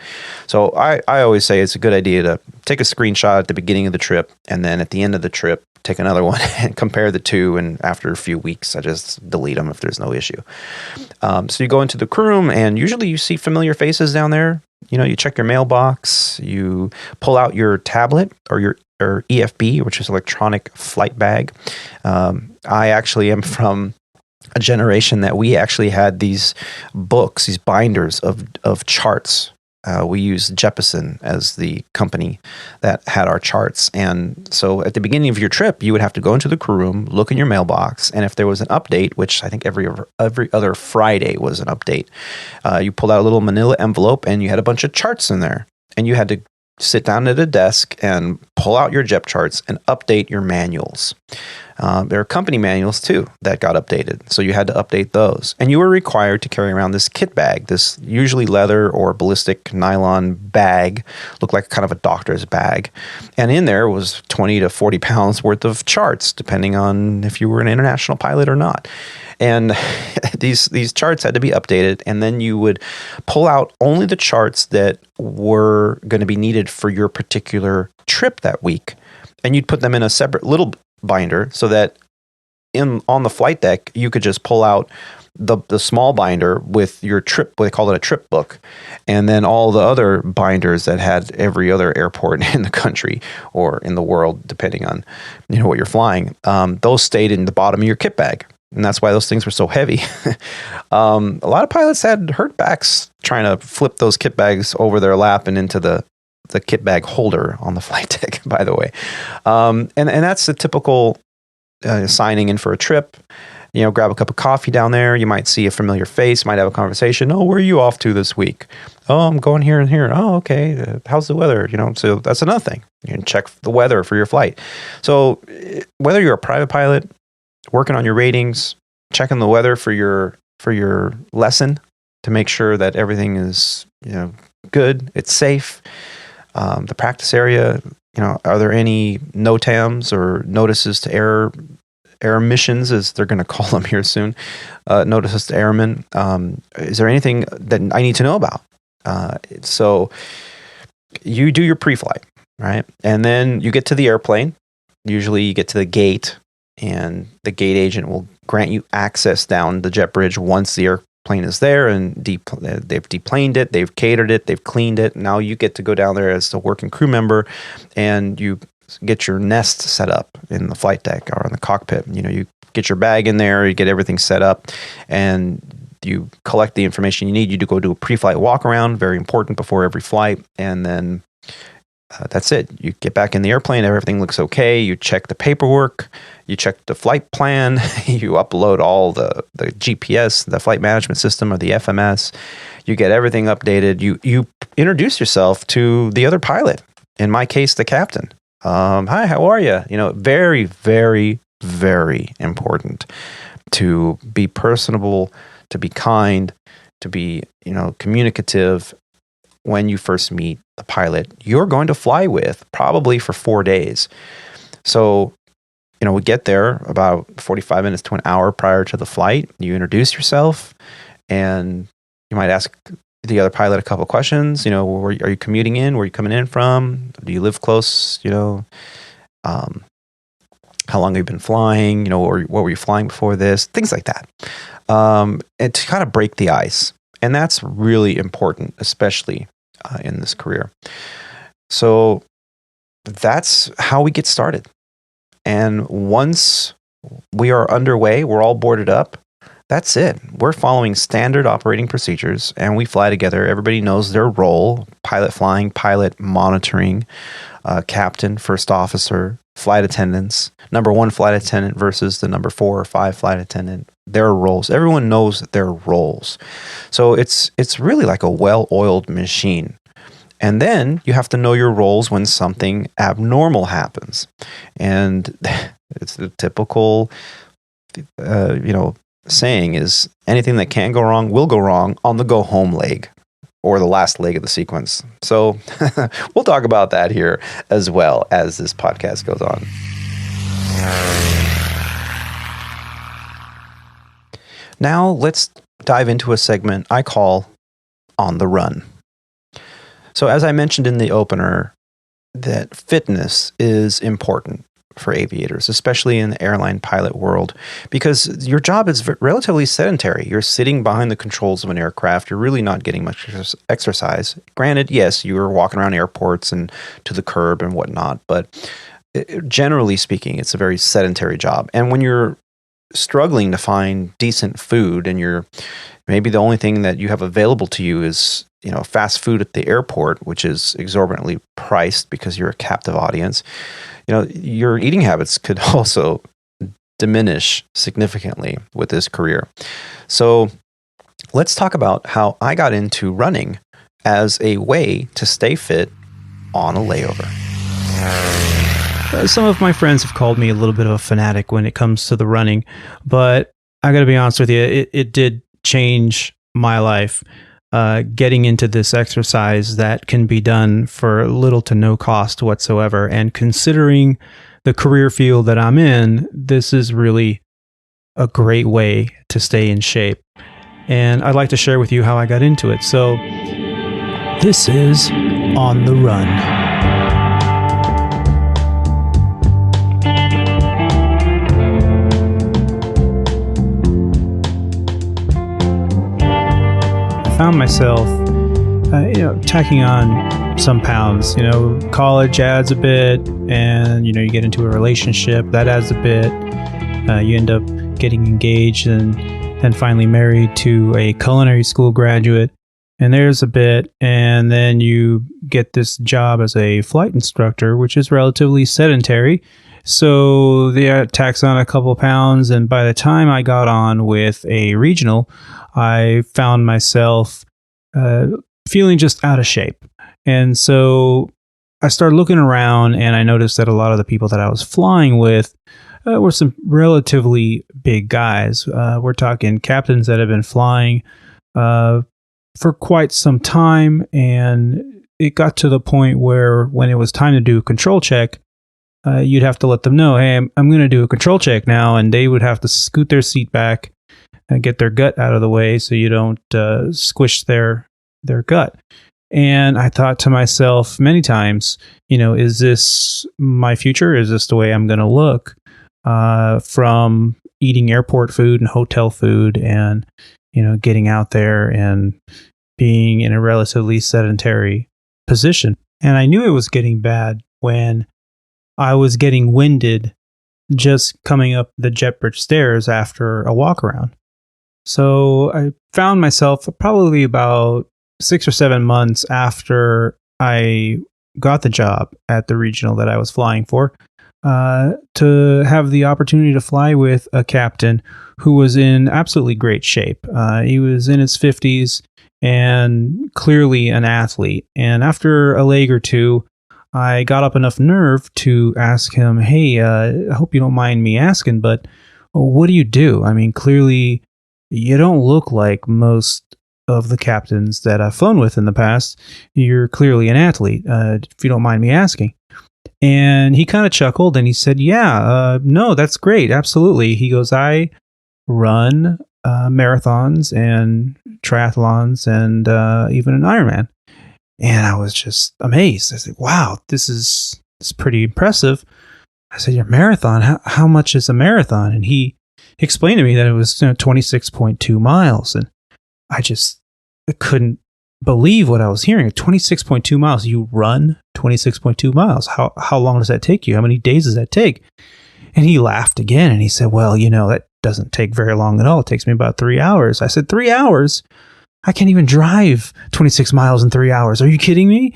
So I always say it's a good idea to take a screenshot at the beginning of the trip, and then at the end of the trip, take another one and compare the two. And after a few weeks, I just delete them if there's no issue. So you go into the crew room, and usually you see familiar faces down there. You check your mailbox, you pull out your tablet or your EFB, which is electronic flight bag. I actually am from a generation that we actually had these books, these binders of charts. We used Jeppesen as the company that had our charts. And so at the beginning of your trip, you would have to go into the crew room, look in your mailbox, and if there was an update, which I think every other Friday was an update, you pulled out a little manila envelope and you had a bunch of charts in there. And you had to sit down at a desk and pull out your JEP charts and update your manuals. There are company manuals too that got updated, so you had to update those. And you were required to carry around this kit bag, this usually leather or ballistic nylon bag, looked like kind of a doctor's bag. And in there was 20 to 40 pounds worth of charts, depending on if you were an international pilot or not. And these charts had to be updated, and then you would pull out only the charts that were going to be needed for your particular trip that week. And you'd put them in a separate little binder so that on the flight deck, you could just pull out the small binder with your trip, what they call it a trip book, and then all the other binders that had every other airport in the country or in the world, depending on what you're flying. Those stayed in the bottom of your kit bag. And that's why those things were so heavy. A lot of pilots had hurt backs trying to flip those kit bags over their lap and into the kit bag holder on the flight deck, by the way. And that's the typical signing in for a trip. Grab a cup of coffee down there. You might see a familiar face, might have a conversation. Oh, where are you off to this week? Oh, I'm going here and here. Oh, okay. How's the weather? So that's another thing. You can check the weather for your flight. So whether you're a private pilot, working on your ratings, checking the weather for your lesson to make sure that everything is good, it's safe. The practice area, are there any NOTAMs or notices to air missions, as they're going to call them here soon, notices to airmen? Is there anything that I need to know about? So you do your pre-flight, right? And then you get to the airplane. Usually you get to the gate, and the gate agent will grant you access down the jet bridge once the airplane is there, and they've deplaned it, they've catered it, they've cleaned it. Now you get to go down there as a working crew member, and you get your nest set up in the flight deck or in the cockpit. You get your bag in there, you get everything set up, and you collect the information you need. You do go do a pre-flight walk around, very important before every flight, and then that's it. You get back in the airplane, everything looks okay. You check the paperwork, you check the flight plan, you upload all the GPS, the flight management system, or the FMS. You get everything updated. You introduce yourself to the other pilot. In my case, the captain. Hi, how are you? Very, very, very important to be personable, to be kind, to be communicative. When you first meet the pilot you're going to fly with, probably for 4 days. So, we get there about 45 minutes to an hour prior to the flight. You introduce yourself, and you might ask the other pilot a couple of questions. Are you commuting in? Where are you coming in from? Do you live close? How long have you been flying? Or what were you flying before this? Things like that. And to kind of break the ice. And that's really important, especially in this career. So that's how we get started. And once we are underway, we're all boarded up. That's it. We're following standard operating procedures, and we fly together. Everybody knows their role: pilot flying, pilot monitoring, captain, first officer, flight attendants, number 1 flight attendant versus the number 4 or 5 flight attendant. Their roles. Everyone knows their roles. So it's really like a well-oiled machine. And then you have to know your roles when something abnormal happens. And it's the typical, saying is anything that can go wrong will go wrong on the go home leg or the last leg of the sequence. So we'll talk about that here as well as this podcast goes on. Now let's dive into a segment I call On the Run. So as I mentioned in the opener, that fitness is important for aviators, especially in the airline pilot world, because your job is relatively sedentary. You're sitting behind the controls of an aircraft. You're really not getting much exercise. Granted, yes, you're walking around airports and to the curb and whatnot, but generally speaking, it's a very sedentary job. And when you're struggling to find decent food and maybe the only thing that you have available to you is fast food at the airport, which is exorbitantly priced because you're a captive audience, your eating habits could also diminish significantly with this career. So let's talk about how I got into running as a way to stay fit on a layover. Some of my friends have called me a little bit of a fanatic when it comes to the running, but I got to be honest with you, it did change my life. Getting into this exercise that can be done for little to no cost whatsoever. And considering the career field that I'm in, this is really a great way to stay in shape. And I'd like to share with you how I got into it. So this is On the Run. Found myself, tacking on some pounds. College adds a bit, and you get into a relationship that adds a bit. You end up getting engaged and then finally married to a culinary school graduate, and there's a bit. And then you get this job as a flight instructor, which is relatively sedentary. So they tax on a couple pounds, and by the time I got on with a regional, I found myself feeling just out of shape. And so I started looking around, and I noticed that a lot of the people that I was flying with were some relatively big guys. We're talking captains that have been flying for quite some time, and it got to the point where when it was time to do a control check, you'd have to let them know, hey, I'm going to do a control check now, and they would have to scoot their seat back and get their gut out of the way so you don't squish their gut. And I thought to myself many times, is this my future? Is this the way I'm going to look from eating airport food and hotel food and, getting out there and being in a relatively sedentary position? And I knew it was getting bad when I was getting winded just coming up the jet bridge stairs after a walk around. So I found myself probably about 6 or 7 months after I got the job at the regional that I was flying for, to have the opportunity to fly with a captain who was in absolutely great shape. He was in his 50s and clearly an athlete. And after a leg or two, I got up enough nerve to ask him, hey, I hope you don't mind me asking, but what do you do? I mean, clearly you don't look like most of the captains that I've flown with in the past. You're clearly an athlete, if you don't mind me asking. And he kind of chuckled and he said, no, that's great. Absolutely. He goes, I run marathons and triathlons and even an Ironman. And I was just amazed. I said, wow, this is pretty impressive. I said, your marathon, how much is a marathon? And he explained to me that it was 26.2 miles. And I couldn't believe what I was hearing. 26.2 miles. You run 26.2 miles. How long does that take you? How many days does that take? And he laughed again and he said, well, that doesn't take very long at all. It takes me about 3 hours. I said, 3 hours? I can't even drive 26 miles in 3 hours. Are you kidding me?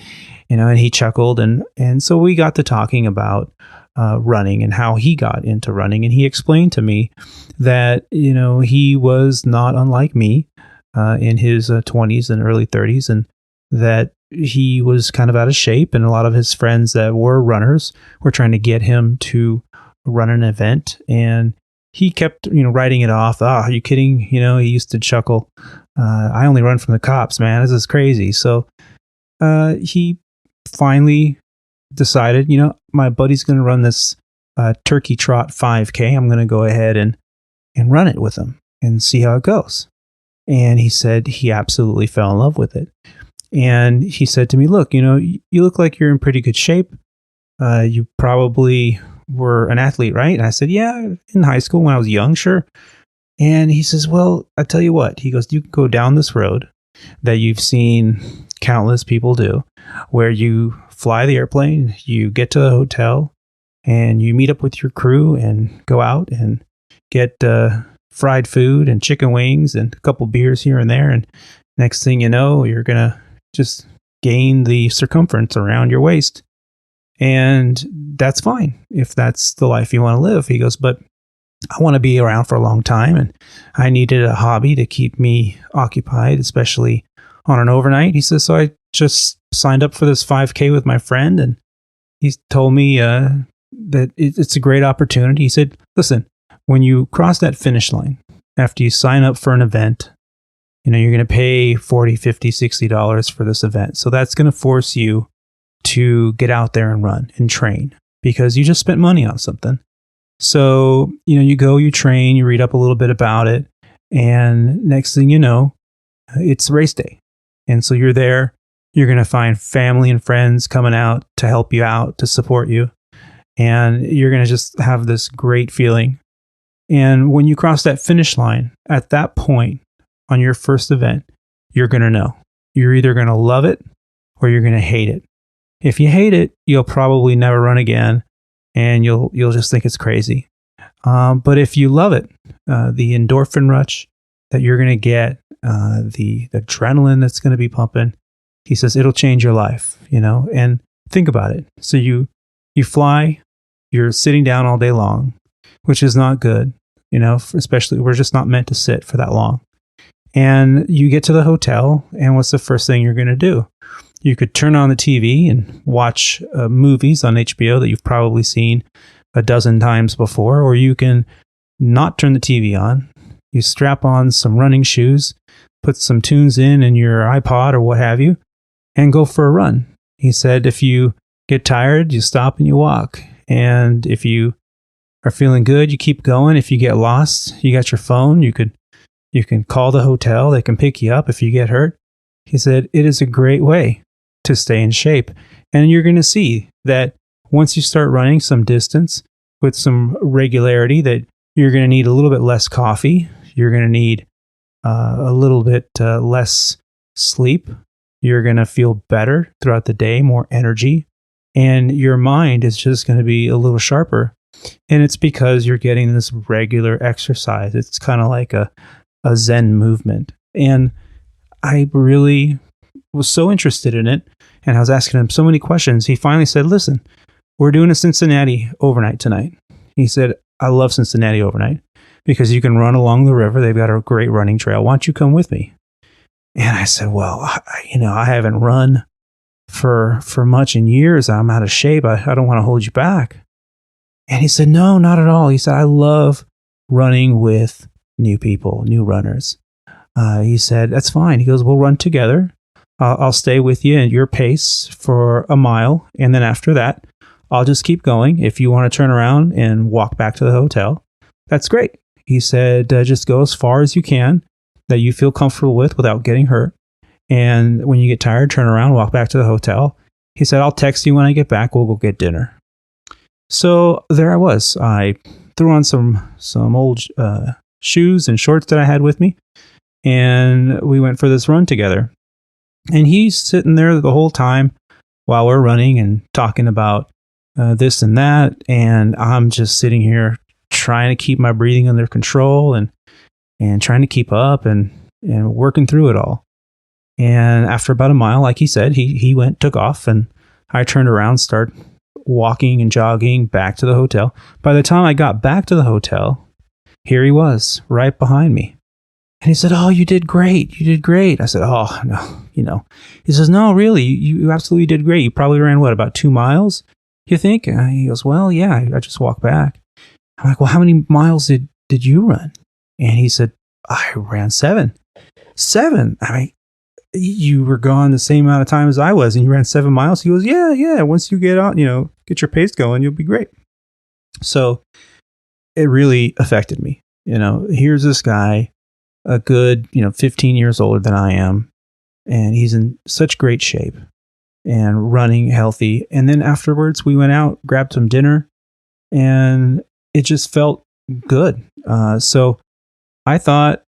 And he chuckled. And so we got to talking about running and how he got into running. And he explained to me that, he was not unlike me in his 20s and early 30s, and that he was kind of out of shape. And a lot of his friends that were runners were trying to get him to run an event. And he kept, writing it off. Are you kidding? He used to chuckle. I only run from the cops, man. This is crazy. So he finally decided, my buddy's going to run this turkey trot 5K. I'm going to go ahead and run it with him and see how it goes. And he said he absolutely fell in love with it. And he said to me, look, you look like you're in pretty good shape. You probably were an athlete, right? And I said, yeah, in high school when I was young, sure. And he says, well, I tell you what, he goes, you can go down this road that you've seen countless people do, where you fly the airplane, you get to the hotel, and you meet up with your crew and go out and get fried food and chicken wings and a couple beers here and there. And next thing you know, you're going to just gain the circumference around your waist. And that's fine if that's the life you want to live. He goes, but I want to be around for a long time, and I needed a hobby to keep me occupied, especially on an overnight. He says, so I just signed up for this 5K with my friend, and he told me that it's a great opportunity. He said, listen, when you cross that finish line, after you sign up for an event, you're going to pay $40, $50, $60 for this event. So that's going to force you to get out there and run and train because you just spent money on something. So, you go, you train, you read up a little bit about it, and next thing you know, it's race day. And so you're there, you're going to find family and friends coming out to help you out, to support you. And you're going to just have this great feeling. And when you cross that finish line, at that point on your first event, you're going to know. You're either going to love it or you're going to hate it. If you hate it, you'll probably never run again, and you'll just think it's crazy. But if you love it, the endorphin rush that you're going to get, the adrenaline that's going to be pumping, he says it'll change your life, and think about it. So you fly, you're sitting down all day long, which is not good, especially we're just not meant to sit for that long. And you get to the hotel, and what's the first thing you're going to do? You could turn on the TV and watch movies on HBO that you've probably seen a dozen times before, or you can not turn the TV on. You strap on some running shoes, put some tunes in your iPod or what have you, and go for a run. He said if you get tired, you stop and you walk. And if you are feeling good, you keep going. If you get lost, you got your phone. You can call the hotel. They can pick you up if you get hurt. He said it is a great way to stay in shape. And you're going to see that once you start running some distance with some regularity, that you're going to need a little bit less coffee. You're going to need a little bit less sleep. You're going to feel better throughout the day, more energy. And your mind is just going to be a little sharper. And it's because you're getting this regular exercise. It's kind of like a Zen movement. And I really was so interested in it, and I was asking him so many questions. He finally said, listen, we're doing a Cincinnati overnight tonight. He said, I love Cincinnati overnight because you can run along the river. They've got a great running trail. Why don't you come with me? And I said, well, I haven't run for much in years. I'm out of shape. I don't want to hold you back. And he said, no, not at all. He said, I love running with new people, new runners. He said, that's fine. He goes, we'll run together. I'll stay with you at your pace for a mile. And then after that, I'll just keep going. If you want to turn around and walk back to the hotel, that's great. He said, just go as far as you can that you feel comfortable with without getting hurt. And when you get tired, turn around, walk back to the hotel. He said, I'll text you when I get back. We'll go get dinner. So there I was. I threw on some old shoes and shorts that I had with me, and we went for this run together. And he's sitting there the whole time while we're running and talking about this and that. And I'm just sitting here trying to keep my breathing under control and trying to keep up and working through it all. And after about a mile, like he said, he took off, and I turned around, started walking and jogging back to the hotel. By the time I got back to the hotel, here he was right behind me. And he said, "Oh, you did great. You did great." I said, "Oh, no, He says, "No, really, you absolutely did great. You probably ran, about 2 miles, you think?" And he goes, "Well, yeah, I just walked back." I'm like, "Well, how many miles did you run?" And he said, "I ran 7. 7? I mean, you were gone the same amount of time as I was, and you ran 7 miles?" He goes, Yeah. Once you get out, get your pace going, you'll be great." So it really affected me. Here's this guy, a good, 15 years older than I am, and he's in such great shape and running healthy. And then afterwards, we went out, grabbed some dinner, and it just felt good. So I thought,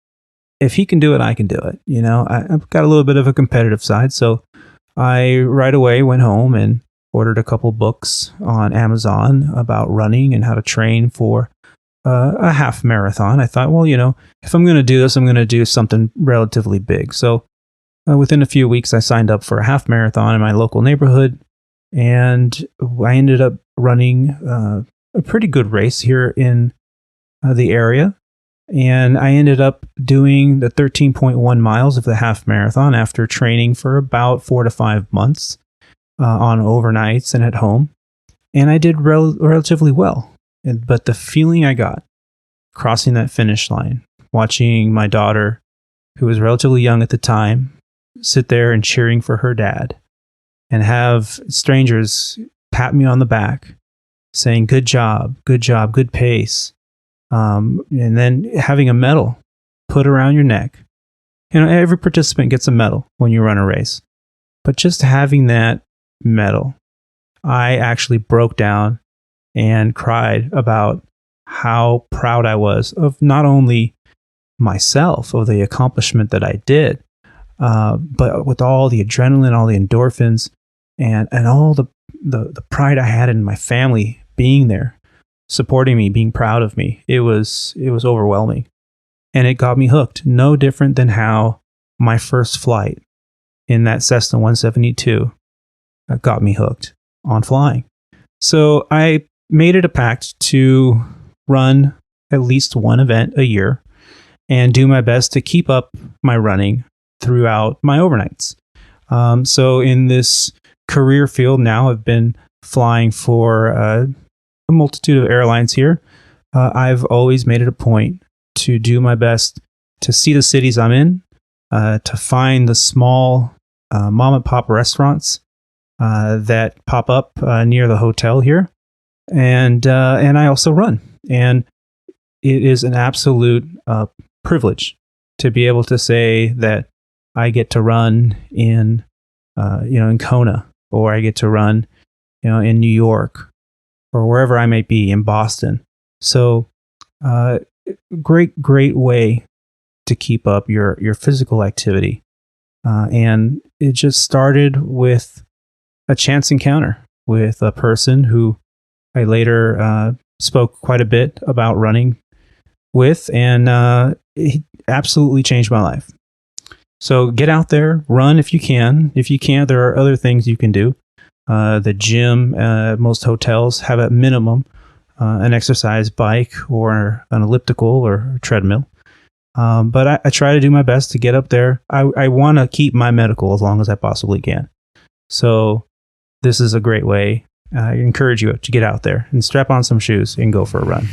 if he can do it, I can do it. I've got a little bit of a competitive side. So I right away went home and ordered a couple books on Amazon about running and how to train for a half marathon. I thought, well, if I'm going to do this, I'm going to do something relatively big. So within a few weeks, I signed up for a half marathon in my local neighborhood, and I ended up running a pretty good race here in the area. And I ended up doing the 13.1 miles of the half marathon after training for about 4 to 5 months on overnights and at home. And I did relatively well. But the feeling I got crossing that finish line, watching my daughter, who was relatively young at the time, sit there and cheering for her dad, and have strangers pat me on the back saying, good job, good pace. And then having a medal put around your neck. Every participant gets a medal when you run a race. But just having that medal, I actually broke down and cried about how proud I was of not only myself, of the accomplishment that I did, but with all the adrenaline, all the endorphins, and all the pride I had in my family being there, supporting me, being proud of me. It was overwhelming. And it got me hooked. No different than how my first flight in that Cessna 172 got me hooked on flying. So I made it a pact to run at least one event a year and do my best to keep up my running throughout my overnights. So in this career field now, I've been flying for a multitude of airlines here. I've always made it a point to do my best to see the cities I'm in, to find the small mom and pop restaurants that pop up near the hotel here, and I also run. And it is an absolute privilege to be able to say that I get to run in Kona, or I get to run in New York, or wherever I may be, in Boston. So great way to keep up your physical activity. And it just started with a chance encounter with a person who I later spoke quite a bit about running with, and it absolutely changed my life. So get out there, run if you can. If you can't, there are other things you can do. The gym, most hotels have at minimum an exercise bike or an elliptical or a treadmill. But I try to do my best to get up there. I want to keep my medical as long as I possibly can. So this is a great way. I encourage you to get out there and strap on some shoes and go for a run.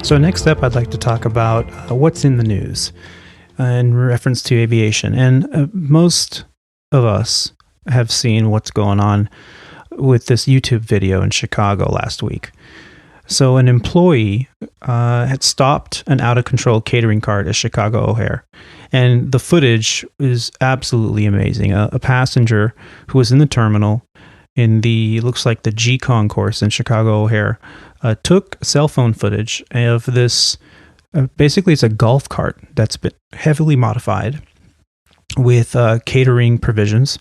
So next up, I'd like to talk about what's in the news in reference to aviation. And most of us have seen what's going on with this YouTube video in Chicago last week. So an employee had stopped an out-of-control catering cart at Chicago O'Hare. And the footage is absolutely amazing. A passenger who was in the terminal in looks like the G concourse in Chicago O'Hare, took cell phone footage of this. Basically, it's a golf cart that's been heavily modified with catering provisions.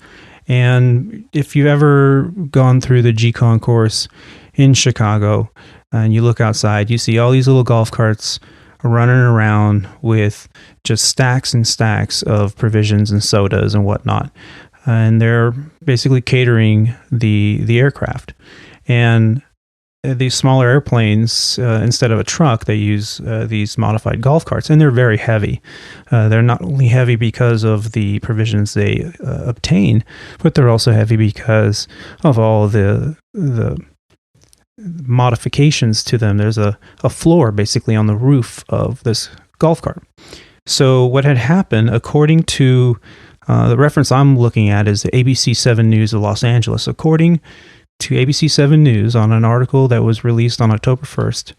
And if you've ever gone through the G concourse in Chicago and you look outside, you see all these little golf carts running around with just stacks and stacks of provisions and sodas and whatnot. And they're basically catering the aircraft. And these smaller airplanes, instead of a truck, they use these modified golf carts, and they're very heavy. They're not only heavy because of the provisions they obtain, but they're also heavy because of all the modifications to them. There's a floor basically on the roof of this golf cart. So what had happened, according to the reference I'm looking at, is the ABC 7 News of Los Angeles. According to ABC 7 News, on an article that was released on October 1st,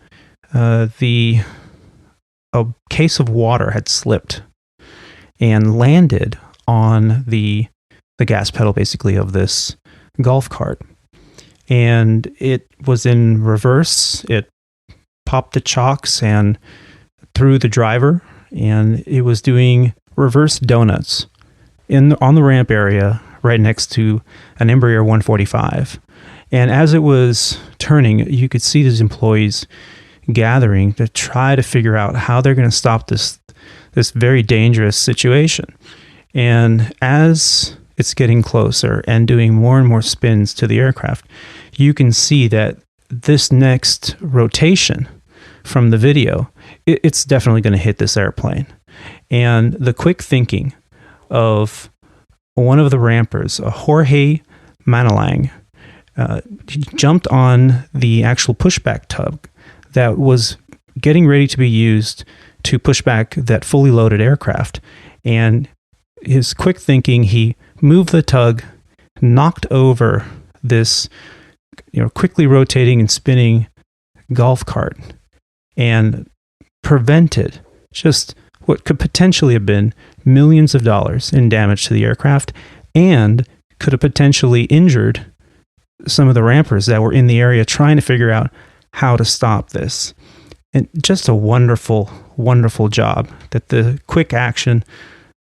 a case of water had slipped and landed on the gas pedal, basically, of this golf cart. And it was in reverse. It popped the chocks and threw the driver, and it was doing reverse donuts on the ramp area right next to an Embraer 145. And as it was turning, you could see these employees gathering to try to figure out how they're going to stop this very dangerous situation. And as it's getting closer and doing more and more spins to the aircraft, you can see that this next rotation from the video, it's definitely going to hit this airplane. And the quick thinking of one of the rampers, Jorge Manalang, jumped on the actual pushback tug that was getting ready to be used to push back that fully loaded aircraft. And his quick thinking, he moved the tug, knocked over this quickly rotating and spinning golf cart, and prevented just what could potentially have been millions of dollars in damage to the aircraft, and could have potentially injured some of the rampers that were in the area trying to figure out how to stop this. And just a wonderful, wonderful job that the quick action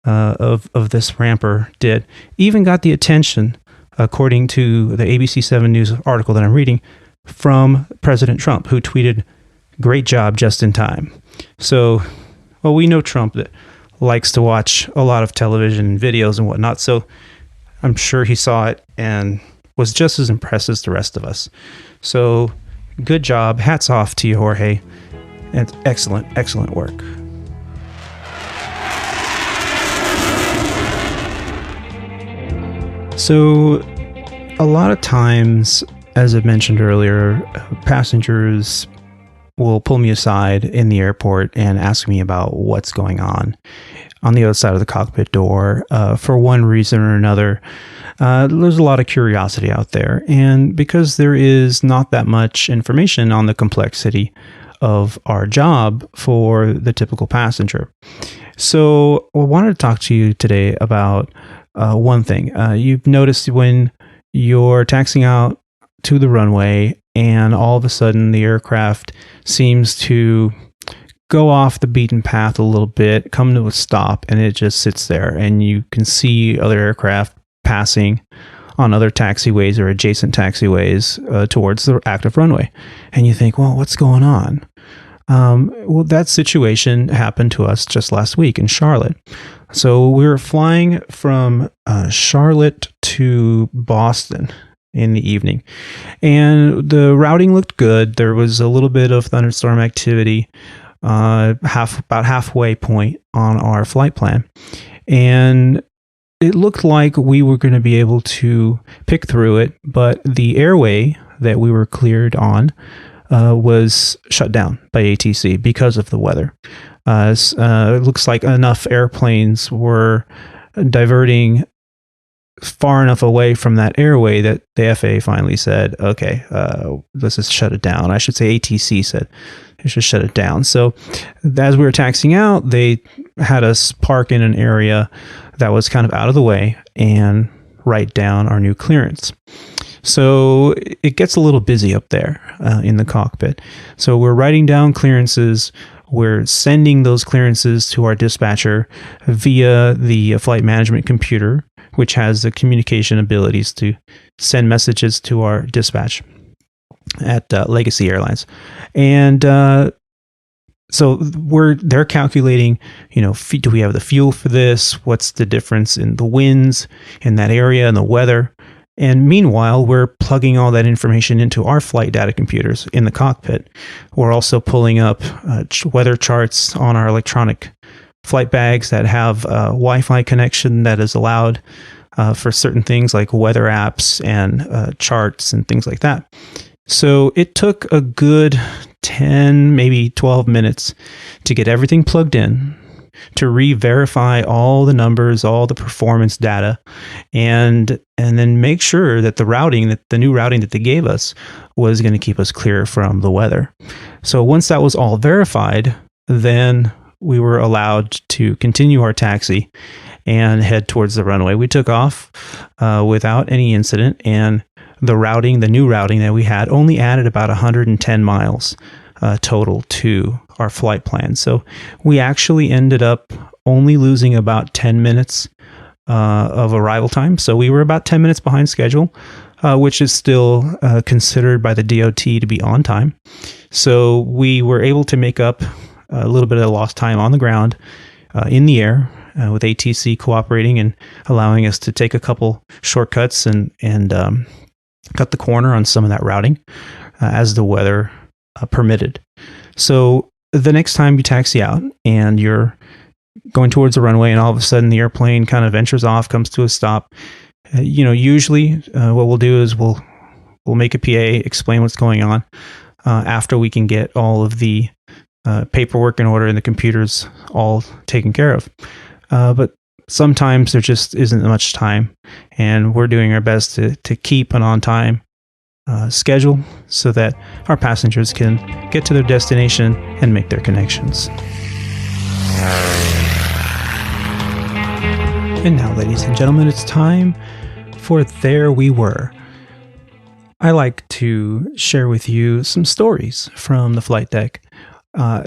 of this ramper did. Even got the attention, according to the ABC 7 News article that I'm reading, from President Trump, who tweeted, "Great job, just in time." So, well, we know Trump that likes to watch a lot of television and videos and whatnot, so I'm sure he saw it and was just as impressed as the rest of us. So, good job. Hats off to you, Jorge. And excellent, excellent work. So, a lot of times, as I mentioned earlier, passengers will pull me aside in the airport and ask me about what's going on the other side of the cockpit door. For one reason or another, there's a lot of curiosity out there. And because there is not that much information on the complexity of our job for the typical passenger. So I wanted to talk to you today about one thing. You've noticed when you're taxiing out to the runway and all of a sudden the aircraft seems to go off the beaten path a little bit, come to a stop, and it just sits there, and you can see other aircraft passing on other taxiways or adjacent taxiways towards the active runway. And you think, well, what's going on? Well, that situation happened to us just last week in Charlotte. So we were flying from Charlotte to Boston in the evening, and the routing looked good. There was a little bit of thunderstorm activity about halfway point on our flight plan, and it looked like we were going to be able to pick through it, but the airway that we were cleared on was shut down by ATC because of the weather. It looks like enough airplanes were diverting far enough away from that airway that the FAA finally said, okay, let's just shut it down. I should say ATC said they should shut it down. So as we were taxiing out, they had us park in an area that was kind of out of the way and write down our new clearance. So it gets a little busy up there in the cockpit. So we're writing down clearances we're sending those clearances to our dispatcher via the flight management computer, which has the communication abilities to send messages to our dispatch at Legacy Airlines. And so they're calculating, do we have the fuel for this? What's the difference in the winds in that area and the weather? And meanwhile, we're plugging all that information into our flight data computers in the cockpit. We're also pulling up weather charts on our electronic flight bags that have Wi-Fi connection that is allowed for certain things like weather apps and charts and things like that. So it took a good 10, maybe 12 minutes to get everything plugged in, to re-verify all the numbers, all the performance data, and then make sure that the new routing that they gave us was going to keep us clear from the weather. So once that was all verified, then we were allowed to continue our taxi and head towards the runway. We took off without any incident, and the new routing that we had only added about 110 miles total to our flight plan. So we actually ended up only losing about 10 minutes of arrival time. So we were about 10 minutes behind schedule, which is still considered by the DOT to be on time. So we were able to make up a little bit of lost time on the ground, in the air, with ATC cooperating and allowing us to take a couple shortcuts and cut the corner on some of that routing as the weather permitted. So the next time you taxi out and you're going towards the runway and all of a sudden the airplane kind of ventures off, comes to a stop, usually what we'll do is we'll make a PA, explain what's going on after we can get all of the paperwork in order and the computers all taken care of. But sometimes there just isn't much time, and we're doing our best to keep an on-time schedule so that our passengers can get to their destination and make their connections. And now, ladies and gentlemen, it's time for There We Were. I like to share with you some stories from the flight deck.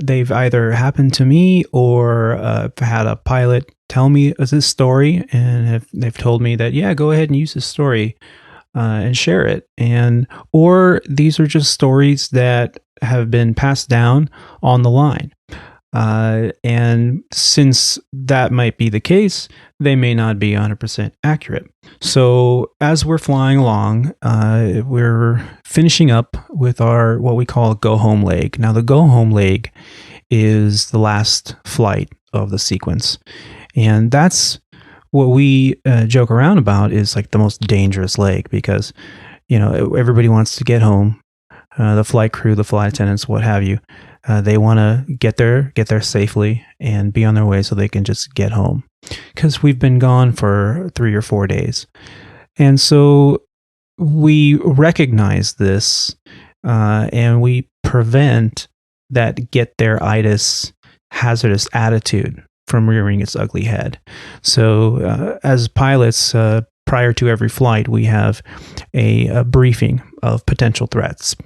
They've either happened to me or had a pilot tell me this story, and they've told me that, yeah, go ahead and use this story and share it. Or these are just stories that have been passed down on the line. And since that might be the case, they may not be 100% accurate. So as we're flying along, we're finishing up with our what we call go home leg. Now, the go home leg is the last flight of the sequence. And that's what we joke around about is like the most dangerous leg because, everybody wants to get home. The flight crew, the flight attendants, what have you. They want to get there safely and be on their way so they can just get home because we've been gone for 3 or 4 days. And so we recognize this and we prevent that get there-itis hazardous attitude from rearing its ugly head. So as pilots, prior to every flight, we have a briefing of potential threats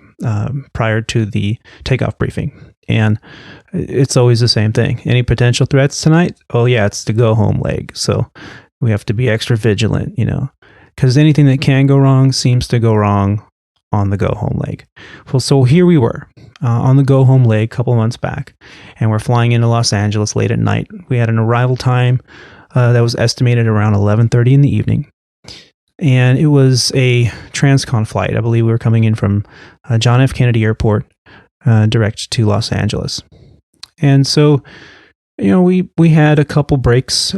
prior to the takeoff briefing. And it's always the same thing. Any potential threats tonight? Oh yeah, it's the go home leg. So we have to be extra vigilant, because anything that can go wrong seems to go wrong on the go home leg. Well, so here we were on the go home leg a couple months back, and we're flying into Los Angeles late at night. We had an arrival time that was estimated around 11:30 in the evening. And it was a transcon flight. I believe we were coming in from John F. Kennedy Airport direct to Los Angeles. And so, we had a couple breaks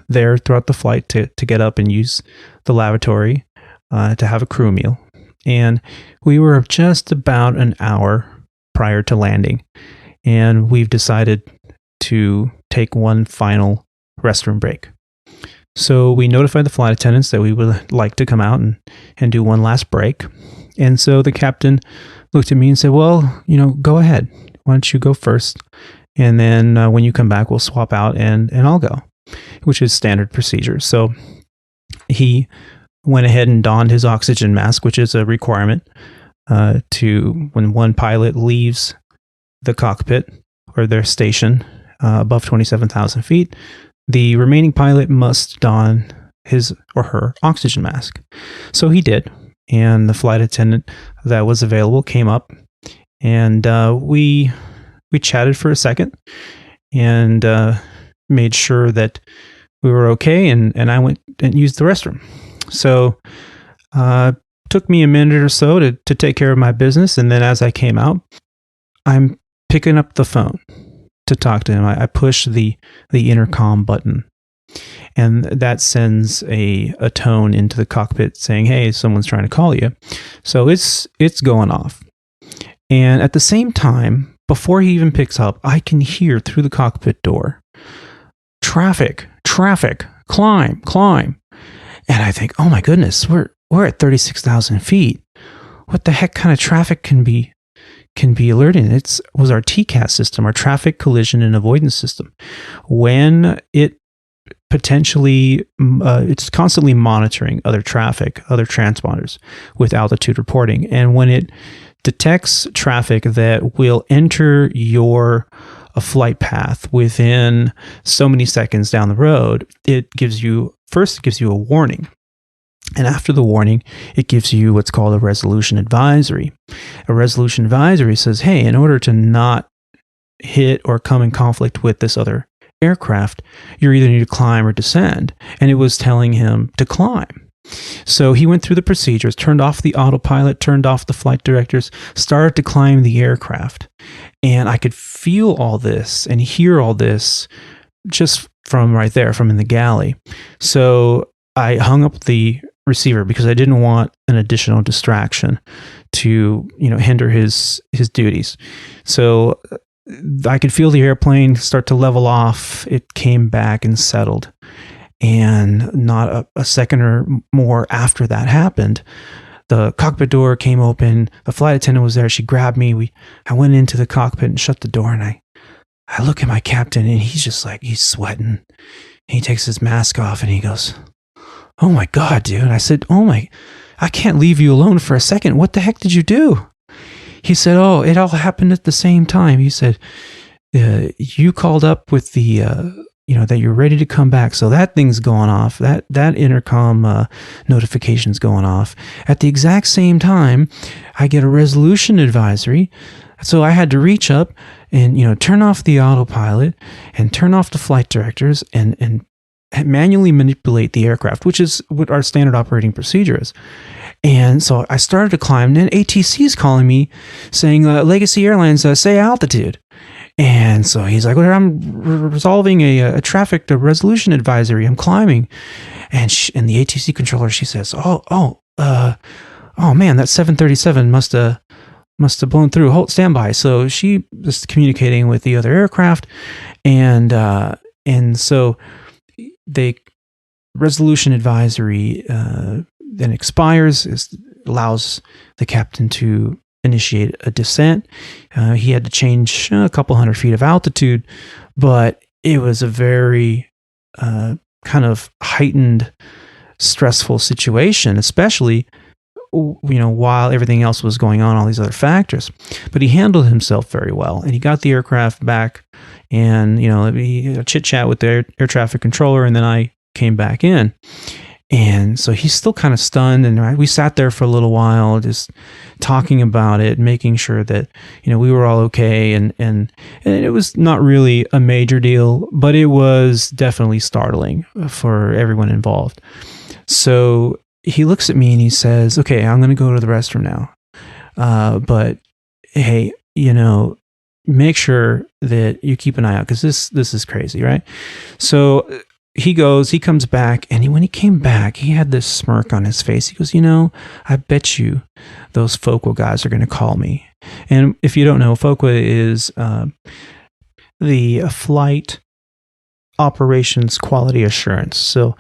there throughout the flight to get up and use the lavatory to have a crew meal. And we were just about an hour prior to landing. And we've decided to take one final restroom break. So we notified the flight attendants that we would like to come out and do one last break. And so the captain looked at me and said, well, go ahead. Why don't you go first? And then when you come back, we'll swap out and I'll go, which is standard procedure. So he went ahead and donned his oxygen mask, which is a requirement to when one pilot leaves the cockpit or their station above 27,000 feet, the remaining pilot must don his or her oxygen mask. So he did, and the flight attendant that was available came up, and we chatted for a second, and made sure that we were okay, and I went and used the restroom. So took me a minute or so to take care of my business, and then as I came out, I'm picking up the phone to talk to him. I push the intercom button, and that sends a tone into the cockpit saying, "Hey, someone's trying to call you." So it's going off. And at the same time, before he even picks up, I can hear through the cockpit door, traffic, climb. And I think, oh my goodness, we're at 36,000 feet. What the heck kind of traffic can be alerting? It was our TCAS system, our traffic collision and avoidance system. When it potentially, it's constantly monitoring other traffic, other transponders with altitude reporting. And when it detects traffic that will enter your flight path within so many seconds down the road, it gives you a warning. And after the warning, it gives you what's called a resolution advisory. A resolution advisory says, hey, in order to not hit or come in conflict with this other aircraft, you either need to climb or descend. And it was telling him to climb. So he went through the procedures, turned off the autopilot, turned off the flight directors, started to climb the aircraft. And I could feel all this and hear all this just from right there, from in the galley. So I hung up the receiver because I didn't want an additional distraction to, hinder his duties. So I could feel the airplane start to level off. It came back and settled. And not a second or more after that happened, the cockpit door came open. The flight attendant was there. She grabbed me. I went into the cockpit and shut the door. And I look at my captain, and he's just like, he's sweating. He takes his mask off and he goes, "Oh my God, dude." I said, I can't leave you alone for a second. What the heck did you do? He said, "Oh, it all happened at the same time." He said, "You called up with the, that you're ready to come back. So that thing's going off. That intercom notification's going off. At the exact same time, I get a resolution advisory. So I had to reach up and, turn off the autopilot and turn off the flight directors and manually manipulate the aircraft, which is what our standard operating procedure is." And so I started to climb, and then ATC's calling me saying, "Legacy Airlines, say altitude." And so he's like, "Well, I'm resolving a traffic resolution advisory. I'm climbing." And the ATC controller, she says, "Oh man, that 737 must have blown through. Hold standby." So she was communicating with the other aircraft, and so the resolution advisory then expires. Allows the captain to initiate a descent. He had to change a couple hundred feet of altitude, but it was a very kind of heightened, stressful situation, especially while everything else was going on, all these other factors. But he handled himself very well, and he got the aircraft back, and he chit chat with the air traffic controller, and then I came back in. And so he's still kind of stunned, and we sat there for a little while just talking about it, making sure that we were all okay, and it was not really a major deal, but it was definitely startling for everyone involved. So he looks at me and he says, "Okay, I'm going to go to the restroom now, but hey, make sure that you keep an eye out, because this is crazy, right?" So he comes back, and when he came back, he had this smirk on his face. He goes, "I bet you those FOQA guys are going to call me." And if you don't know, FOQA is the Flight Operations Quality Assurance. So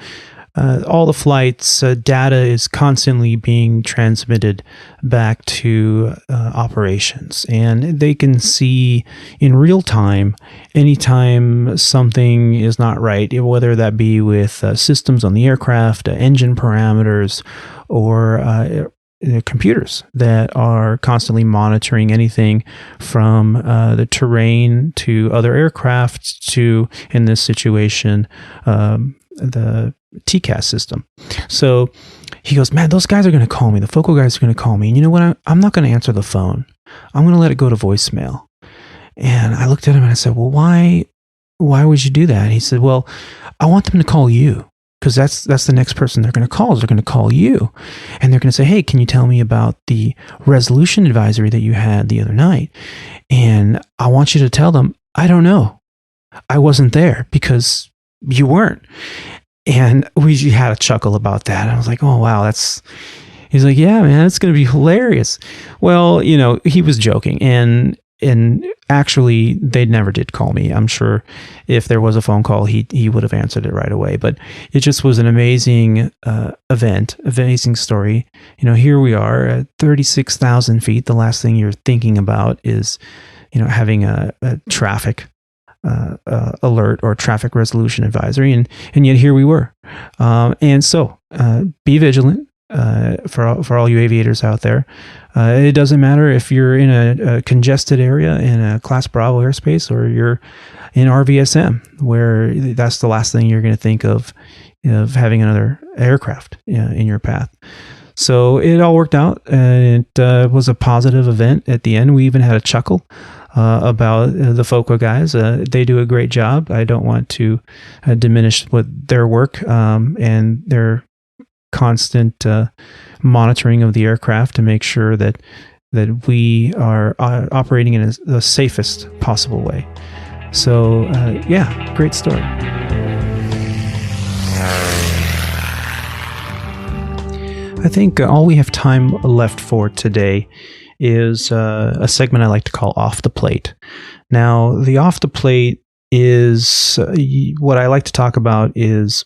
all the flights data is constantly being transmitted back to operations, and they can see in real time anytime something is not right, whether that be with systems on the aircraft, engine parameters, or computers that are constantly monitoring anything from the terrain to other aircraft to, in this situation, the TCAS system. So he goes, man, those guys are going to call me. The focal guys are going to call me. And you know what? I'm not going to answer the phone. I'm going to let it go to voicemail. And I looked at him and I said, well, why would you do that? And he said, well, I want them to call you, because that's the next person they're going to call. They're going to call you, and they're going to say, hey, can you tell me about the resolution advisory that you had the other night? And I want you to tell them, I don't know. I wasn't there because you weren't. And we had a chuckle about that. I was like, oh, wow, he's like, yeah, man, it's going to be hilarious. Well, he was joking. And actually, they never did call me. I'm sure if there was a phone call, he would have answered it right away. But it just was an amazing amazing story. Here we are at 36,000 feet. The last thing you're thinking about is, having a traffic alert or traffic resolution advisory, and yet here we were. And so, be vigilant. For all you aviators out there, it doesn't matter if you're in a congested area in a Class Bravo airspace, or you're in RVSM, where that's the last thing you're going to think of having another aircraft in your path. So it all worked out, and it was a positive event at the end. We even had a chuckle about the FOCA guys. They do a great job. I don't want to diminish their work and their constant monitoring of the aircraft to make sure that we are operating in the safest possible way. So, great story. I think all we have time left for today is a segment I like to call Off the Plate. Now, the Off the Plate is what I like to talk about is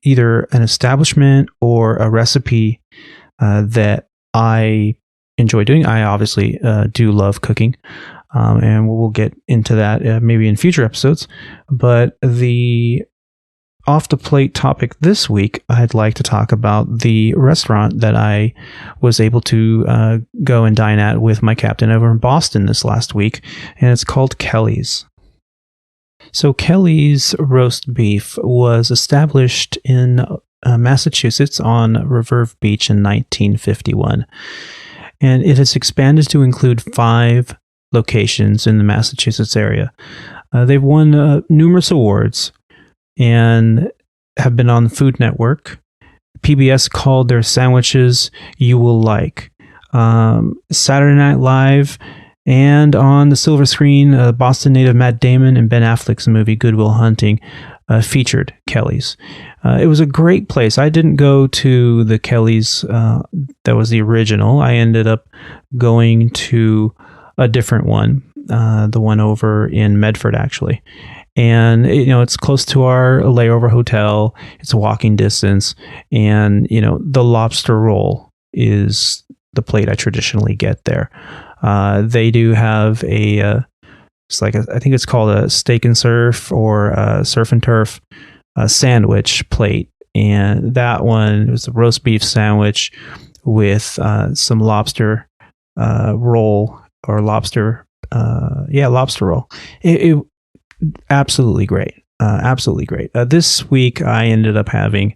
either an establishment or a recipe that I enjoy doing. I obviously do love cooking, and we'll get into that maybe in future episodes. But the Off the Plate topic this week, I'd like to talk about the restaurant that I was able to go and dine at with my captain over in Boston this last week, and it's called Kelly's. So Kelly's Roast Beef was established in Massachusetts on Reserve Beach in 1951, and it has expanded to include 5 locations in the Massachusetts area. They've won numerous awards and have been on the Food Network. PBS called their sandwiches "You Will Like." Saturday Night Live and on the silver screen, Boston native Matt Damon and Ben Affleck's movie Good Will Hunting featured Kelly's. It was a great place. I didn't go to the Kelly's that was the original. I ended up going to a different one, the one over in Medford, actually. And, it's close to our layover hotel. It's a walking distance. And, the lobster roll is the plate I traditionally get there. They do have I think it's called a steak and surf or a surf and turf sandwich plate. And that one was a roast beef sandwich with some lobster roll or lobster roll. It absolutely great. Absolutely great. This week I ended up having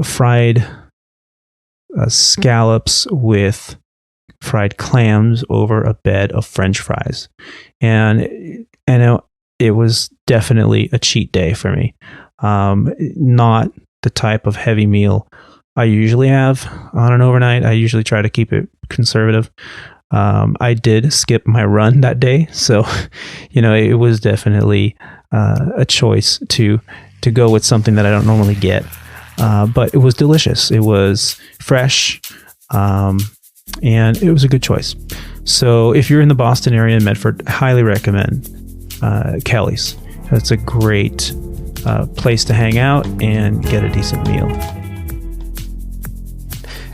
fried scallops with fried clams over a bed of French fries. And it was definitely a cheat day for me. Not the type of heavy meal I usually have on an overnight. I usually try to keep it conservative. I did skip my run that day. So, it was definitely a choice to go with something that I don't normally get. But it was delicious. It was fresh. And it was a good choice. So if you're in the Boston area in Medford, highly recommend Kelly's. It's a great place to hang out and get a decent meal.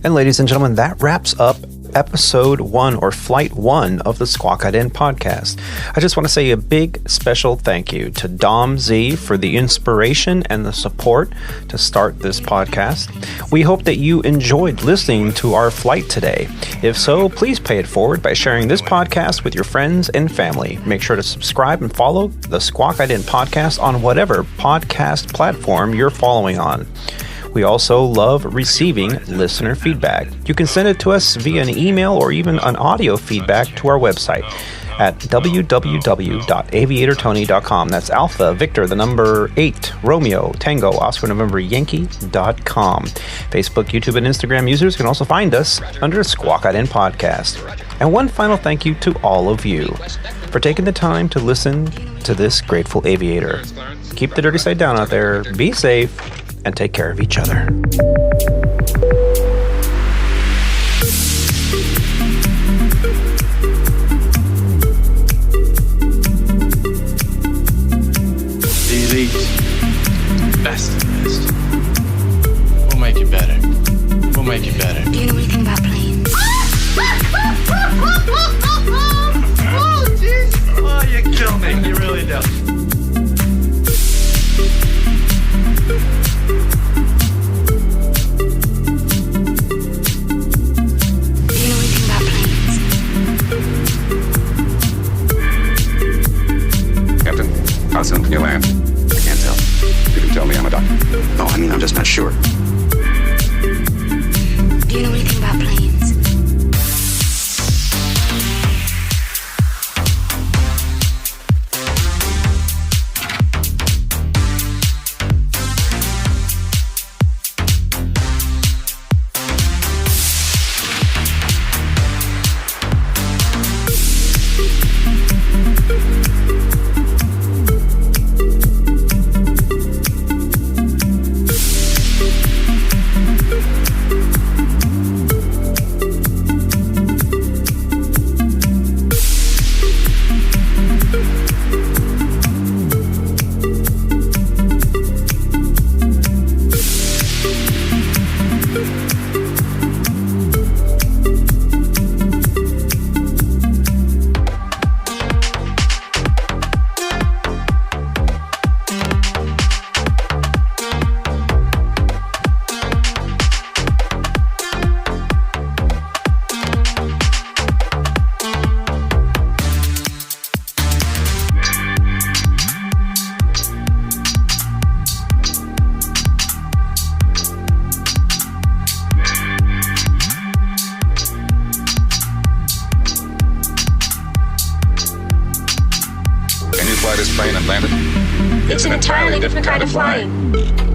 And ladies and gentlemen, that wraps up episode 1 or flight 1 of the Squawk Ident podcast. I just want to say a big special thank you to Dom Z for the inspiration and the support to start this podcast. We hope that you enjoyed listening to our flight today. If so, please pay it forward by sharing this podcast with your friends and family. Make sure to subscribe and follow the Squawk Ident podcast on whatever podcast platform you're following on. We also love receiving listener feedback. You can send it to us via an email or even an audio feedback to our website at www.aviatortony.com. That's Alpha, Victor, the number 8, Romeo, Tango, Oscar, November, Yankee.com. Facebook, YouTube, and Instagram users can also find us under Squawk Ident Podcast. And one final thank you to all of you for taking the time to listen to this grateful aviator. Keep the dirty side down out there, be safe, and take care of each other. Elite. Best of the best. We'll make it better. We'll make it better. Do you know anything about planes? Oh, jeez. Oh, you kill me. You really do. Captain, how soon can you land? I can't tell. You can tell me I'm a doctor. No, I mean, I'm just not sure. Do you know anything about planes? Can you fly this plane and land it? It's an entirely different kind of flying.